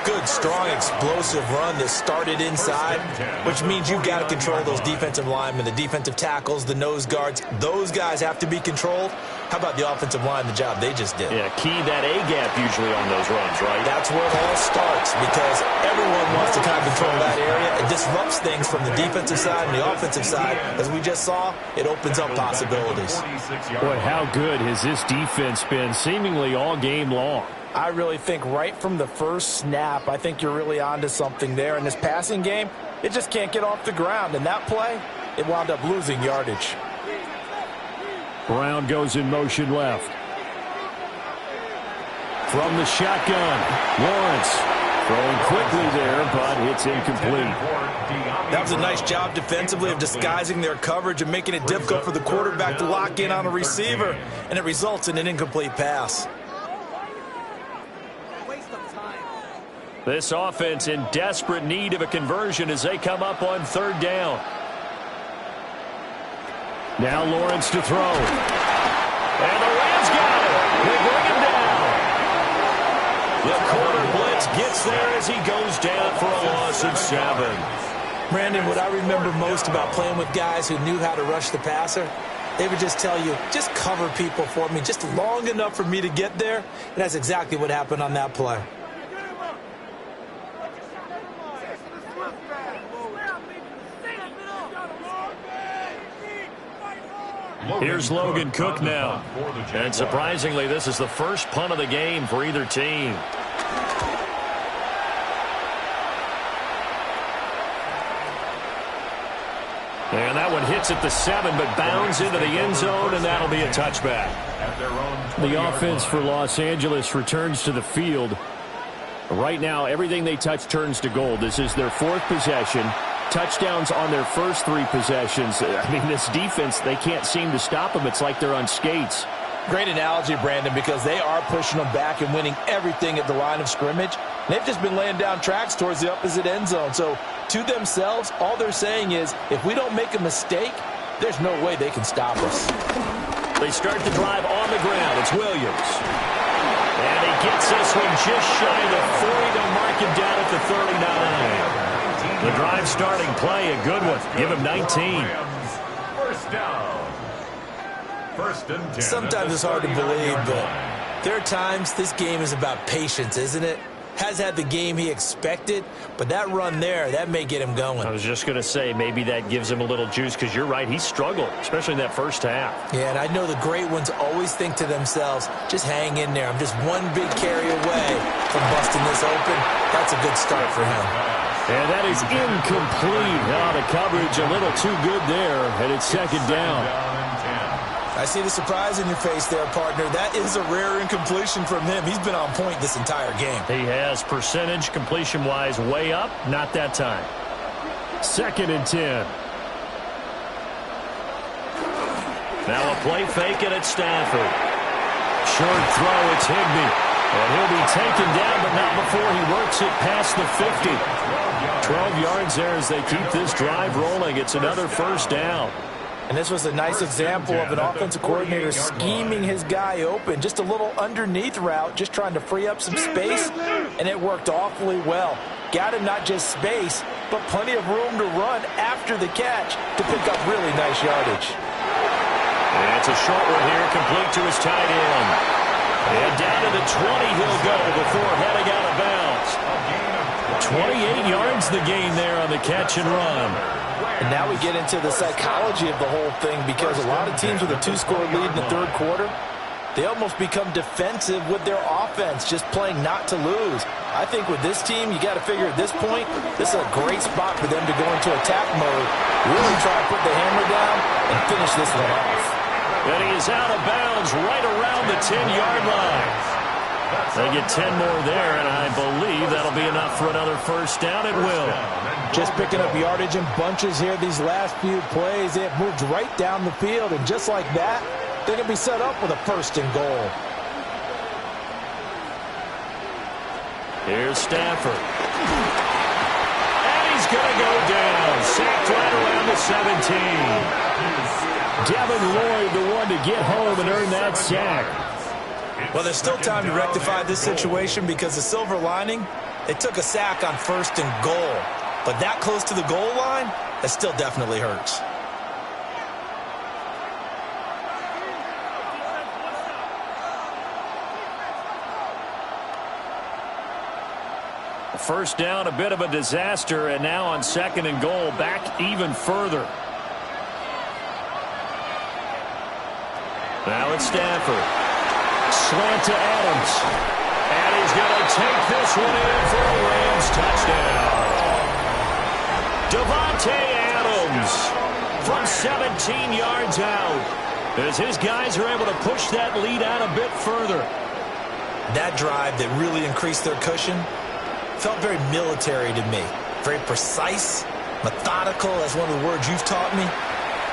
Good, strong, explosive run that started inside, which means you've got to control those defensive linemen, the defensive tackles, the nose guards. Those guys have to be controlled. How about the offensive line, the job they just did? Yeah, key that A-gap usually on those runs, right? That's where it all starts, because everyone wants to kind of control that area. It disrupts things from the defensive side and the offensive side. As we just saw, it opens up possibilities. Boy, how good has this defense been seemingly all game long? I really think right from the first snap, I think you're really onto something there. In this passing game, it just can't get off the ground. And that play, it wound up losing yardage. Brown goes in motion left. From the shotgun, Lawrence throwing quickly there, but it's incomplete. That was a nice job defensively of disguising their coverage and making it difficult for the quarterback to lock in on a receiver, and it results in an incomplete pass. This offense in desperate need of a conversion as they come up on 3rd down. Now Lawrence to throw. And the Rams got it. They bring him down. The corner blitz gets there as he goes down for a loss of 7. Brandon, what I remember most about playing with guys who knew how to rush the passer, they would just tell you, just cover people for me, just long enough for me to get there. And that's exactly what happened on that play. Here's Logan Cook now. And surprisingly, this is the first punt of the game for either team. And that one hits at the 7, but bounds into the end zone, and that'll be a touchback. The offense for Los Angeles returns to the field. Right now, everything they touch turns to gold. This is their 4th possession. Touchdowns on their first 3 possessions. I mean, this defense, they can't seem to stop them. It's like they're on skates. Great analogy, Brandon, because they are pushing them back and winning everything at the line of scrimmage. They've just been laying down tracks towards the opposite end zone. So, to themselves, all they're saying is, if we don't make a mistake, there's no way they can stop us. They start the drive on the ground. It's Williams. And he gets this one just shy of 40 to mark him down at the 39. The drive starting play, a good one. Give him 19. First down. 1st and 10. Sometimes it's hard to believe, but there are times this game is about patience, isn't it? Has had the game he expected, but that run there, that may get him going. I was just going to say, maybe that gives him a little juice, because you're right, he struggled, especially in that first half. Yeah, and I know the great ones always think to themselves, just hang in there. I'm just one big carry away from busting this open. That's a good start for him. And that is incomplete. Now the coverage a little too good there, and it's 2nd down. I see the surprise in your face there, partner. That is a rare incompletion from him. He's been on point this entire game. He has percentage completion-wise way up. Not that time. 2nd and 10. Now a play fake it at Stafford. Short throw, it's Higbee. And he'll be taken down, but not before he works it past the 50. 12 yards there as they keep this drive rolling. It's another 1st down. And this was a nice example of an offensive coordinator scheming his guy open. Just a little underneath route, just trying to free up some space, and it worked awfully well. Got him not just space, but plenty of room to run after the catch to pick up really nice yardage. And it's a short one here, complete to his tight end. And down to the 20 he'll go before heading out of bounds. 28 yards the gain there on the catch and run. And now we get into the psychology of the whole thing, because a lot of teams with a 2-score lead in the third quarter, they almost become defensive with their offense, just playing not to lose. I think with this team, you got to figure at this point, this is a great spot for them to go into attack mode, really try to put the hammer down and finish this one off. And he is out of bounds right around the 10-yard line. They get 10 more there, and I believe that'll be enough for another first down. It will. Just picking up yardage in bunches here these last few plays. They have moved right down the field, and just like that, they can be set up with a first and goal. Here's Stafford. And he's going to go down. Sacked right around the 17. Devin Lloyd, the one to get home and earn that sack. Well, there's still time to rectify this situation, because the silver lining, they took a sack on first and goal. But that close to the goal line, that still definitely hurts. First down, a bit of a disaster, and now on second and goal, back even further. Now it's Stafford. Slant to Adams. And he's going to take this one in for a Rams touchdown. Davante Adams from 17 yards out, as his guys are able to push that lead out a bit further. That drive that really increased their cushion felt very military to me. Very precise, methodical, that's one of the words you've taught me.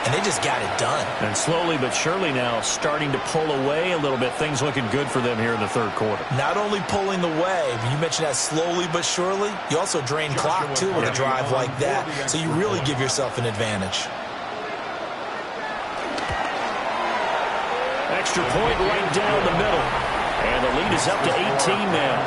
And they just got it done. And slowly but surely now starting to pull away a little bit. Things looking good for them here in the third quarter. Not only pulling away, but you mentioned that slowly but surely, you also drain clock too with a drive like that. So you really give yourself an advantage. Extra point right down the middle. And the lead is up to 18 now.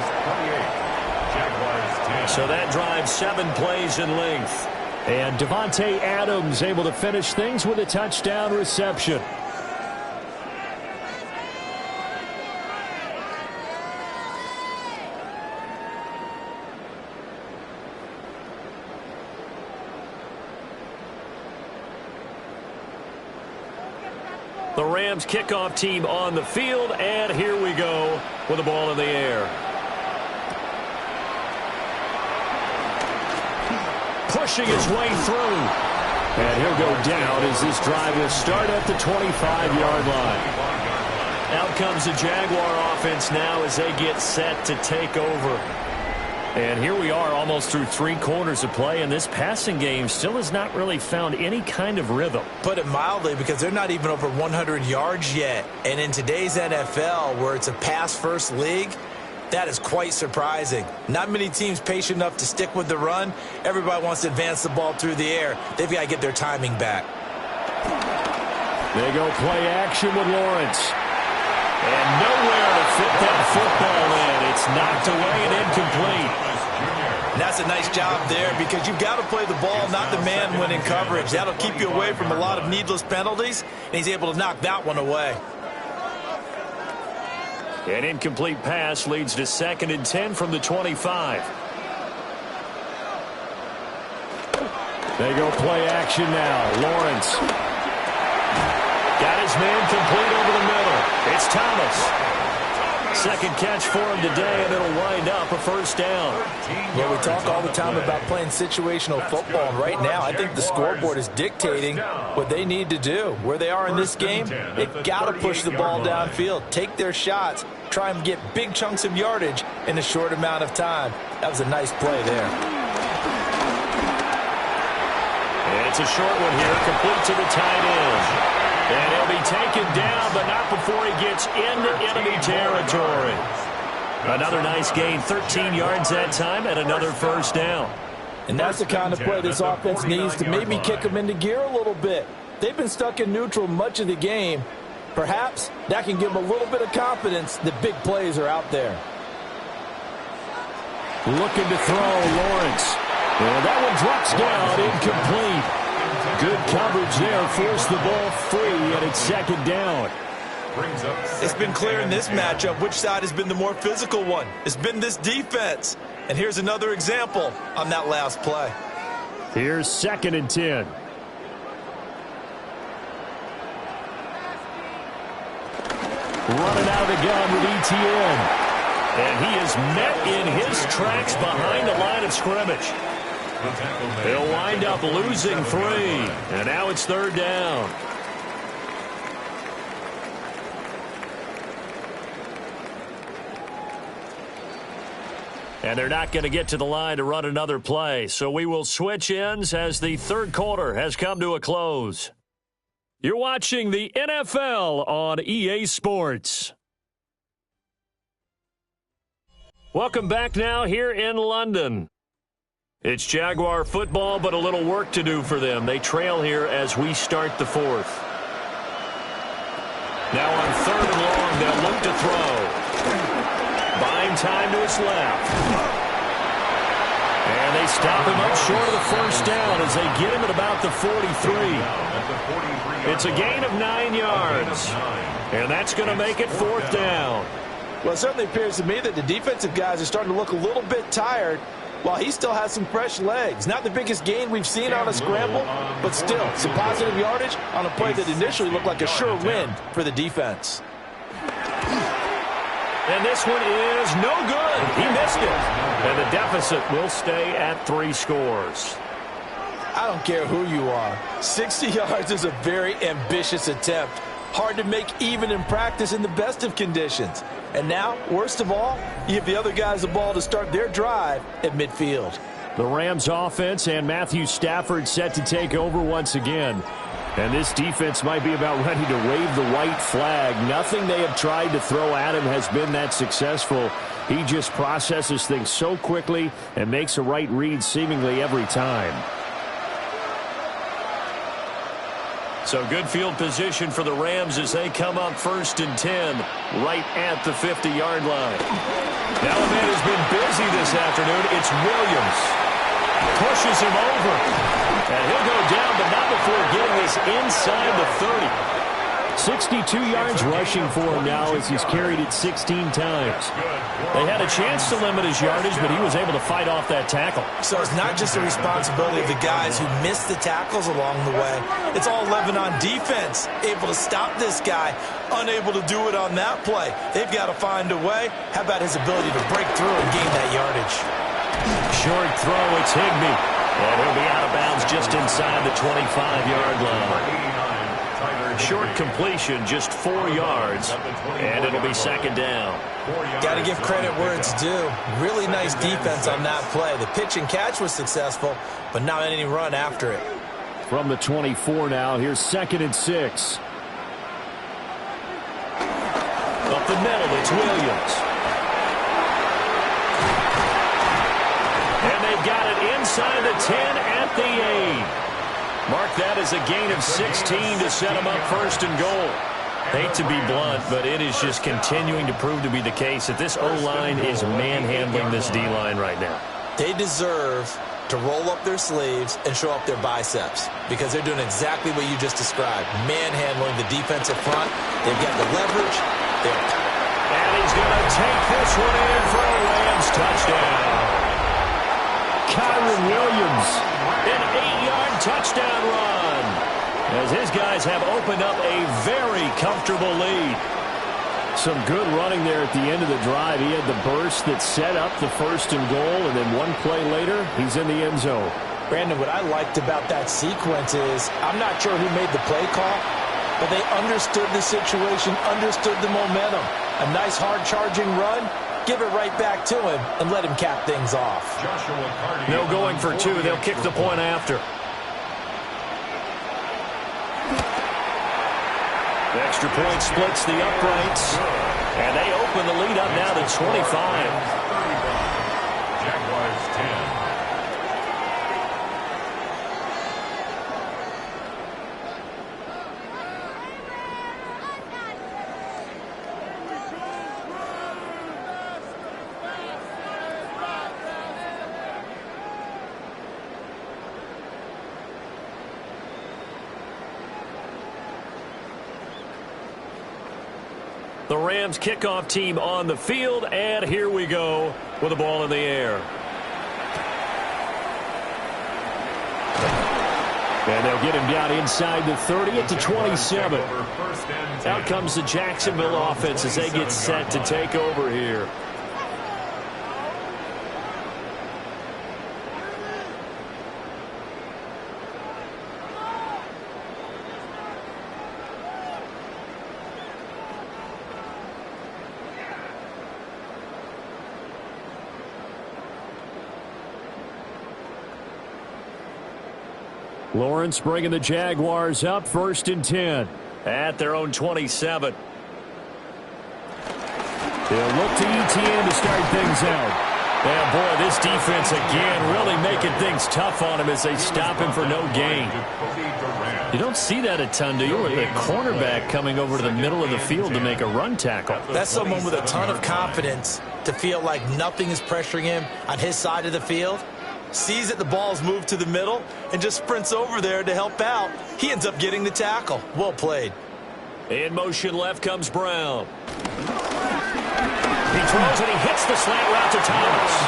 So that drives 7 plays in length. And Davante Adams able to finish things with a touchdown reception. The Rams kickoff team on the field, and here we go with the ball in the air. Pushing his way through. And he'll go down as this drive will start at the 25-yard line. Out comes the Jaguar offense now as they get set to take over. And here we are almost through 3 quarters of play, and this passing game still has not really found any kind of rhythm. Put it mildly, because they're not even over 100 yards yet. And in today's NFL, where it's a pass-first league, that is quite surprising. Not many teams patient enough to stick with the run. Everybody wants to advance the ball through the air. They've got to get their timing back. They go play action with Lawrence. And nowhere to fit that football in. It's knocked away and incomplete. And that's a nice job there, because you've got to play the ball, not the man when in coverage. That'll keep you away from a lot of needless penalties, and he's able to knock that one away. An incomplete pass leads to 2nd and 10 from the 25. They go play action now. Lawrence. Got his man complete over the middle. It's Thomas. Second catch for him today, and it'll wind up a first down. Yeah, we talk all the time about playing situational football, and right now I think the scoreboard is dictating what they need to do. Where they are in this game, they've got to push the ball downfield, take their shots, try and get big chunks of yardage in a short amount of time. That was a nice play there. It's a short one here, complete to the tight end. And he'll be taken down, but not before he gets into enemy territory. Another nice gain, 13 yards that time, and another first down. And that's the kind of play this offense needs to maybe kick them into gear a little bit. They've been stuck in neutral much of the game. Perhaps that can give them a little bit of confidence that big plays are out there. Looking to throw, Lawrence. And that one drops down, incomplete. Good coverage there, forced the ball free, and it's 2nd down. It's been clear in this matchup which side has been the more physical one. It's been this defense. And here's another example on that last play. Here's 2nd and 10. Running out of the gun with ETN. And he is met in his tracks behind the line of scrimmage. He'll wind up losing 3. And now it's 3rd down. And they're not going to get to the line to run another play. So we will switch ends as the 3rd quarter has come to a close. You're watching the NFL on EA Sports. Welcome back now here in London. It's Jaguar football, but a little work to do for them. They trail here as we start the 4th. Now on 3rd and long, they'll look to throw. Buying time to his left. And they stop him up short of the 1st down as they get him at about the 43. It's a gain of 9 yards. And that's going to make it 4th down. Well, it certainly appears to me that the defensive guys are starting to look a little bit tired while he still has some fresh legs. Not the biggest gain we've seen on a scramble, but still some positive yardage on a play that initially looked like a sure win for the defense. And this one is no good. He missed it. And the deficit will stay at 3 scores. I don't care who you are. 60 yards is a very ambitious attempt. Hard to make even in practice in the best of conditions. And now, worst of all, you give the other guys the ball to start their drive at midfield. The Rams offense and Matthew Stafford set to take over once again. And this defense might be about ready to wave the white flag. Nothing they have tried to throw at him has been that successful. He just processes things so quickly and makes a right read seemingly every time. So good field position for the Rams as they come up 1st and 10 right at the 50-yard line. Now a man has been busy this afternoon. It's Williams. Pushes him over. And he'll go down, but not before getting this inside the 30. 62 yards rushing for him now as he's carried it 16 times. They had a chance to limit his yardage, but he was able to fight off that tackle. So it's not just the responsibility of the guys who missed the tackles along the way. It's all 11 on defense, able to stop this guy, unable to do it on that play. They've got to find a way. How about his ability to break through and gain that yardage? Short throw, it's Higbee. And he'll be out of bounds just inside the 25-yard line. Short completion, just 4 yards, and it'll be 2nd down. Got to give credit where it's due. Really nice defense on that play. The pitch and catch was successful, but not any run after it. From the 24 now, here's 2nd and 6. Up the middle, it's Williams. And they've got it inside the 10 at the 8. Mark that as a gain of 16 to set them up 1st and goal. Hate to be blunt, but it is just continuing to prove to be the case that this O-line is manhandling this D-line right now. They deserve to roll up their sleeves and show up their biceps because they're doing exactly what you just described, manhandling the defensive front. They've got the leverage. And he's going to take this one in for a Rams touchdown. Kyron Williams, an 8-yard touchdown run, as his guys have opened up a very comfortable lead. Some good running there at the end of the drive. He had the burst that set up the 1st and goal, and then one play later, he's in the end zone. Brandon, what I liked about that sequence is I'm not sure who made the play call, but they understood the situation, understood the momentum. A nice hard-charging run. Give it right back to him and let him cap things off. No going for 2. They'll kick the point after. The extra point splits the uprights. And they open the lead up now to 25. Jaguars 10. The Rams kickoff team on the field, and here we go with the ball in the air. And they'll get him down inside the 30 at the 27. Out comes the Jacksonville offense as they get set to take over here. Lawrence bringing the Jaguars up, 1st and 10 at their own 27. They'll look to ETN to start things out. And boy, this defense again really making things tough on him as they stop him for no gain. You don't see that a ton, do you? With a cornerback coming over to the middle of the field to make a run tackle. That's someone with a ton of confidence to feel like nothing is pressuring him on his side of the field. Sees that the ball's moved to the middle and just sprints over there to help out. He ends up getting the tackle. Well played. In motion left comes Brown. He throws and he hits the slant route to Thomas.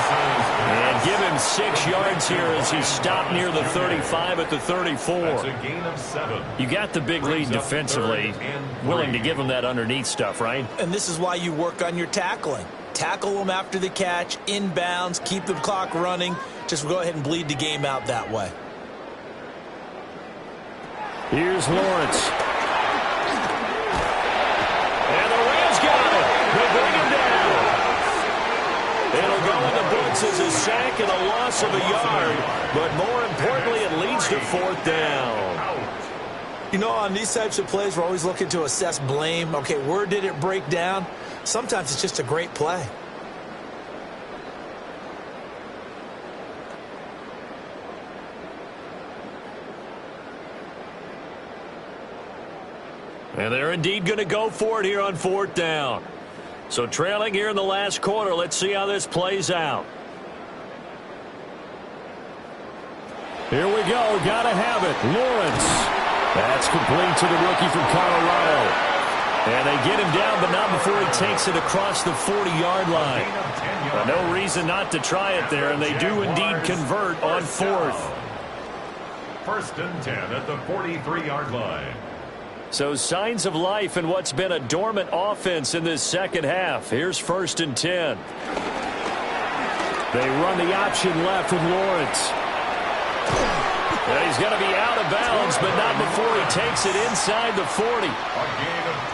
And give him 6 yards here as he's stopped near the 35 at the 34. That's a gain of 7. You got the big lead defensively. Willing to give him that underneath stuff, right? And this is why you work on your tackling. Tackle them after the catch, inbounds, keep the clock running. Just go ahead and bleed the game out that way. Here's Lawrence. And the Rams got it. They bring him down. It'll go in the books as a sack and a loss of a yard. But more importantly, it leads to 4th down. You know, on these types of plays, we're always looking to assess blame. Okay, where did it break down? Sometimes it's just a great play. And they're indeed going to go for it here on 4th down. So trailing here in the last quarter. Let's see how this plays out. Here we go. Got to have it. Lawrence. That's complete to the rookie from Colorado. And they get him down, but not before he takes it across the 40-yard line. No reason not to try it there, and they do indeed convert on 4th. 1st and 10 at the 43-yard line. So signs of life in what's been a dormant offense in this second half. Here's 1st and 10. They run the option left with Lawrence. And he's going to be out of bounds, but not before he takes it inside the 40.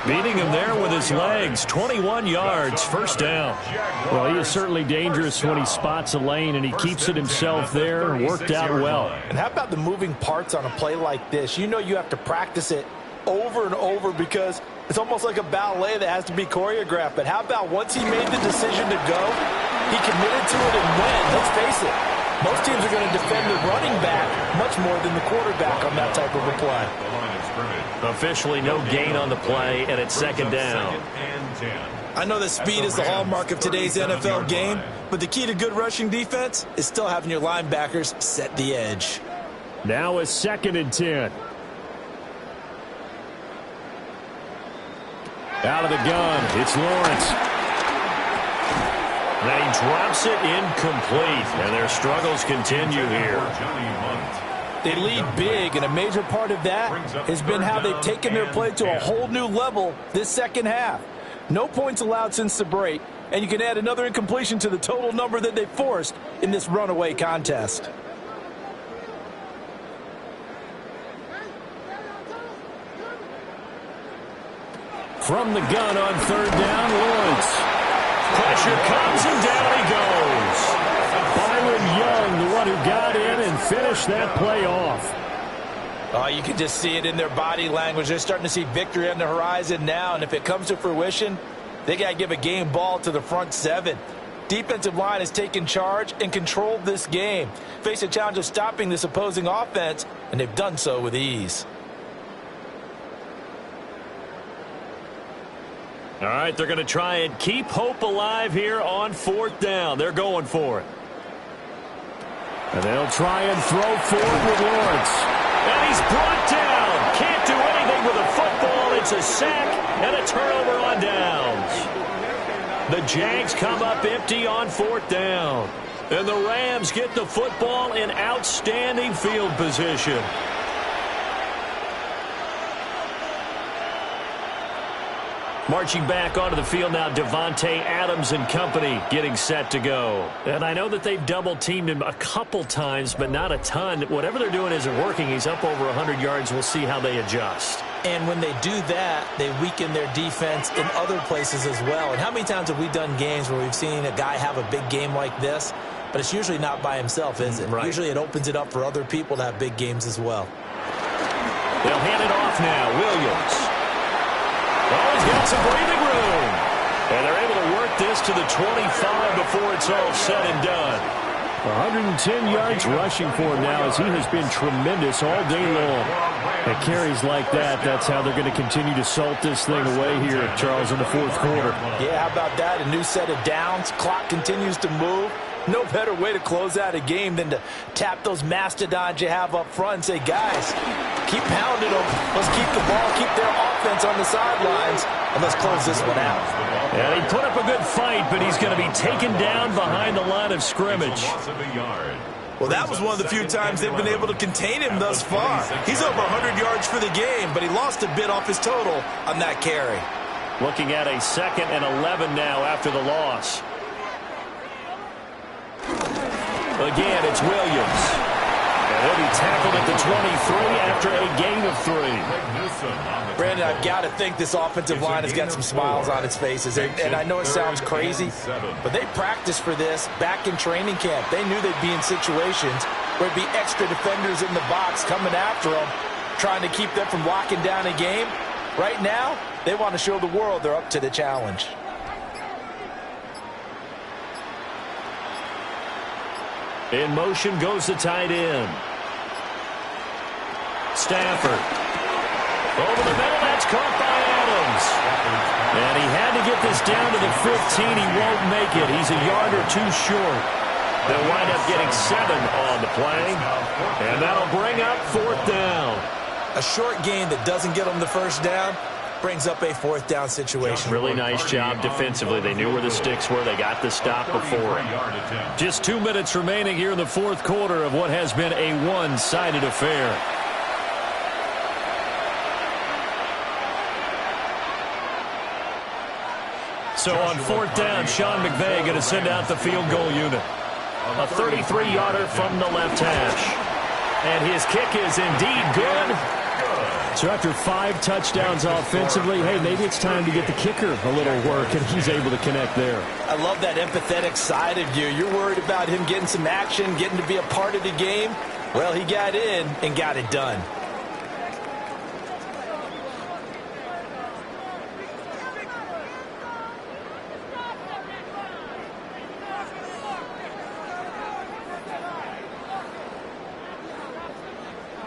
Beating him there with his legs. 21 yards, 1st down. Well, he is certainly dangerous when he spots a lane, and he keeps it himself there. Worked out well. And how about the moving parts on a play like this? You know you have to practice it over and over because it's almost like a ballet that has to be choreographed. But how about once he made the decision to go, he committed to it and went. Let's face it, most teams are going to defend the running back much more than the quarterback on that type of a play. Officially no gain on the play, and it's 2nd down. I know that speed is the hallmark of today's NFL game, but the key to good rushing defense is still having your linebackers set the edge. Now it's 2nd and 10. Out of the gun, it's Lawrence. Then he drops it incomplete, and their struggles continue here. They lead big, and a major part of that has been how they've taken their play to a whole new level this second half. No points allowed since the break, and you can add another incompletion to the total number that they forced in this runaway contest. From the gun on 3rd down, Lawrence. Pressure comes, and down he goes. Byron Young, the one who got in and finished that play off. Oh, you can just see it in their body language. They're starting to see victory on the horizon now, and if it comes to fruition, they got to give a game ball to the front 7. Defensive line has taken charge and controlled this game. Face a challenge of stopping this opposing offense, and they've done so with ease. All right, they're going to try and keep hope alive here on 4th down. They're going for it. And they'll try and throw forward with Lawrence. And he's brought down. Can't do anything with a football. It's a sack and a turnover on downs. The Jags come up empty on 4th down. And the Rams get the football in outstanding field position. Marching back onto the field now, Devontae Adams and company getting set to go. And I know that they've double-teamed him a couple times, but not a ton. Whatever they're doing isn't working. He's up over 100 yards. We'll see how they adjust. And when they do that, they weaken their defense in other places as well. And how many times have we done games where we've seen a guy have a big game like this, but it's usually not by himself, is it? Right. Usually it opens it up for other people to have big games as well. They'll hand it off now. Williams. Oh, he's got some breathing room. And they're able to work this to the 25 before it's all said and done. 110 yards rushing for him now as he has been tremendous all day long. At carries like that, that's how they're going to continue to salt this thing away here, Charles, in the fourth quarter. Yeah, how about that? A new set of downs. Clock continues to move. No better way to close out a game than to tap those mastodons you have up front and say, guys, keep pounding them. Let's keep the ball, keep their offense on the sidelines, and let's close this one out. Yeah, he put up a good fight, but he's going to be taken down behind the line of scrimmage. Well, that was one of the few times they've been able to contain him thus far. He's over 100 yards for the game, but he lost a bit off his total on that carry. Looking at a 2nd and 11 now after the loss. Again, it's Williams. And he'll be tackled at the 23 after a gain of 3. Brandon, I've got to think this offensive line has got some smiles on its faces. And I know it sounds crazy, but they practiced for this back in training camp. They knew they'd be in situations where there'd be extra defenders in the box coming after them, trying to keep them from locking down a game. Right now, they want to show the world they're up to the challenge. In motion goes the tight end. Stafford. Over the middle, that's caught by Adams. And he had to get this down to the 15. He won't make it. He's a yard or two short. They'll wind up getting 7 on the play. And that'll bring up 4th down. A short gain that doesn't get them the first down brings up a 4th down situation. Really nice job defensively. They knew where the sticks were. They got the stop before. Just 2 minutes remaining here in the fourth quarter of what has been a one-sided affair. So on 4th down, Sean McVay going to send out the field goal unit. A 33-yarder from the left hash. And his kick is indeed good. So after 5 touchdowns offensively, hey, maybe it's time to get the kicker a little work, and he's able to connect there. I love that empathetic side of you. You're worried about him getting some action, getting to be a part of the game. Well, he got in and got it done.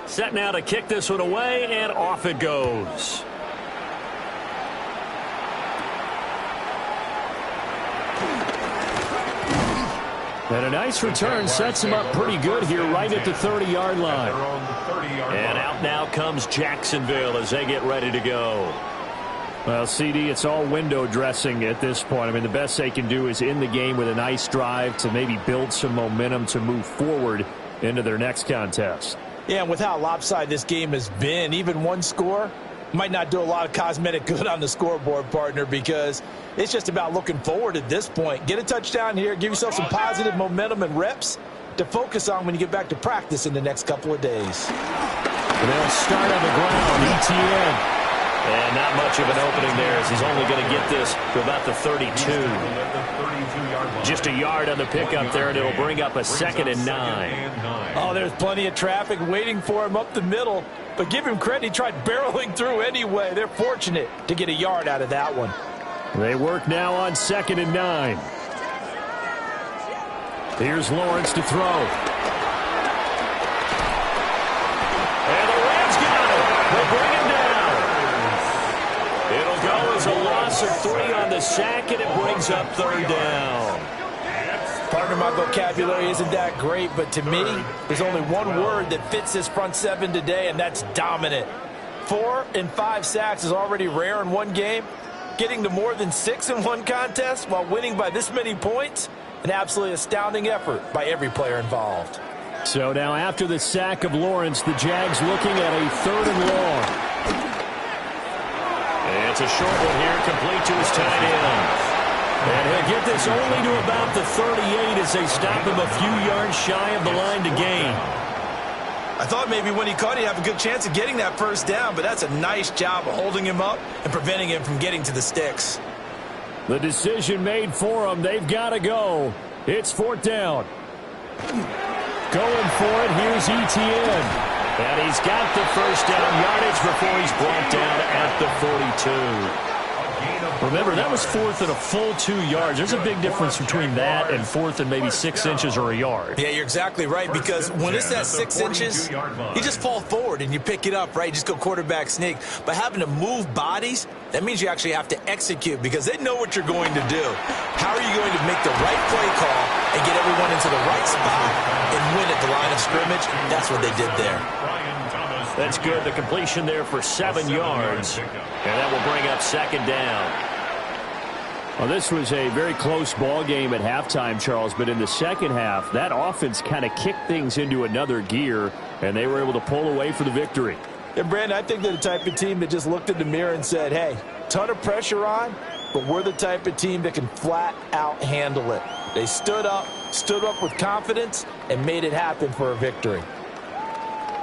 Set now to kick this one away, and off it goes. And a nice return sets him up pretty good here right at the 30-yard line. And out now comes Jacksonville as they get ready to go. Well, CD, it's all window dressing at this point. I mean, the best they can do is in the game with a nice drive to maybe build some momentum to move forward into their next contest. Yeah, and with how lopsided this game has been, even one score might not do a lot of cosmetic good on the scoreboard, partner, because it's just about looking forward at this point. Get a touchdown here, give yourself some positive momentum and reps to focus on when you get back to practice in the next couple of days. And they'll start on the ground, ETN. And not much of an opening there as he's only going to get this to about the 32. Just a yard on the pickup there, and it'll bring up a 2nd and 9. Oh, there's plenty of traffic waiting for him up the middle. But give him credit, he tried barreling through anyway. They're fortunate to get a yard out of that one. They work now on 2nd and 9. Here's Lawrence to throw. And the Rams got it. They bring him down. It'll go as a loss of 3 on the sack, and it brings up 3rd down. Partner, my vocabulary isn't that great, but to me, there's only one word that fits this front seven today, and that's dominant. 4 and 5 sacks is already rare in one game. Getting to more than 6 in one contest while winning by this many points, an absolutely astounding effort by every player involved. So now after the sack of Lawrence, the Jags looking at a 3rd and long. It's a short one here, complete to his tight end. And he'll get this only to about the 38 as they stop him a few yards shy of the line to gain. I thought maybe when he caught it, he'd have a good chance of getting that first down, but that's a nice job of holding him up and preventing him from getting to the sticks. The decision made for him. They've got to go. It's 4th down. Going for it, here's Etienne. And he's got the first down yardage before he's brought down at the 42. Remember, that was 4th and a full 2 yards. There's a big difference between that and 4th and maybe 6 inches or a yard. Yeah, you're exactly right, because when it's that 6 inches, you just fall forward and you pick it up, right? You just go quarterback sneak. But having to move bodies, that means you actually have to execute because they know what you're going to do. How are you going to make the right play call and get everyone into the right spot and win at the line of scrimmage? That's what they did there. That's good. The completion there for 7 yards. And that will bring up 2nd down. Well, this was a very close ball game at halftime, Charles, but in the second half, that offense kind of kicked things into another gear, and they were able to pull away for the victory. And, Brandon, I think they're the type of team that just looked in the mirror and said, hey, ton of pressure on, but we're the type of team that can flat out handle it. They stood up with confidence, and made it happen for a victory.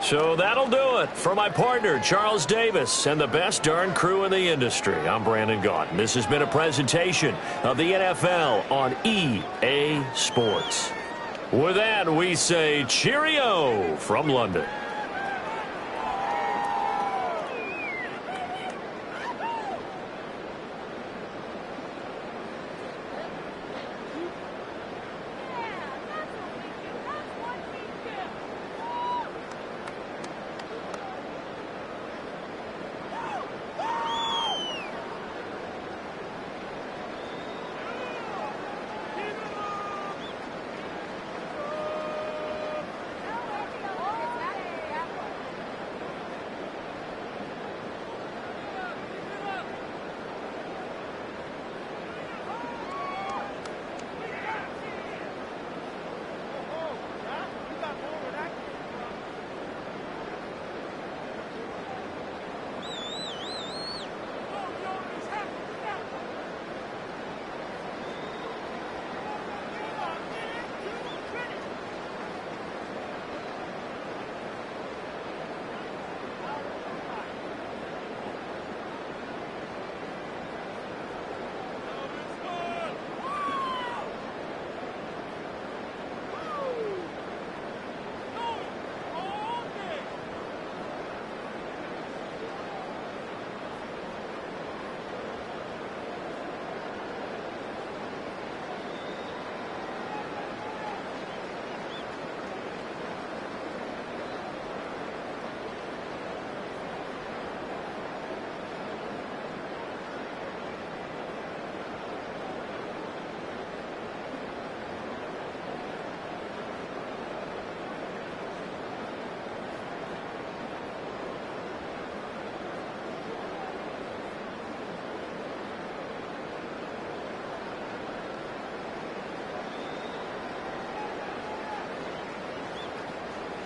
So that'll do it for my partner, Charles Davis, and the best darn crew in the industry. I'm Brandon Gaudin. This has been a presentation of the NFL on EA Sports. With that, we say cheerio from London.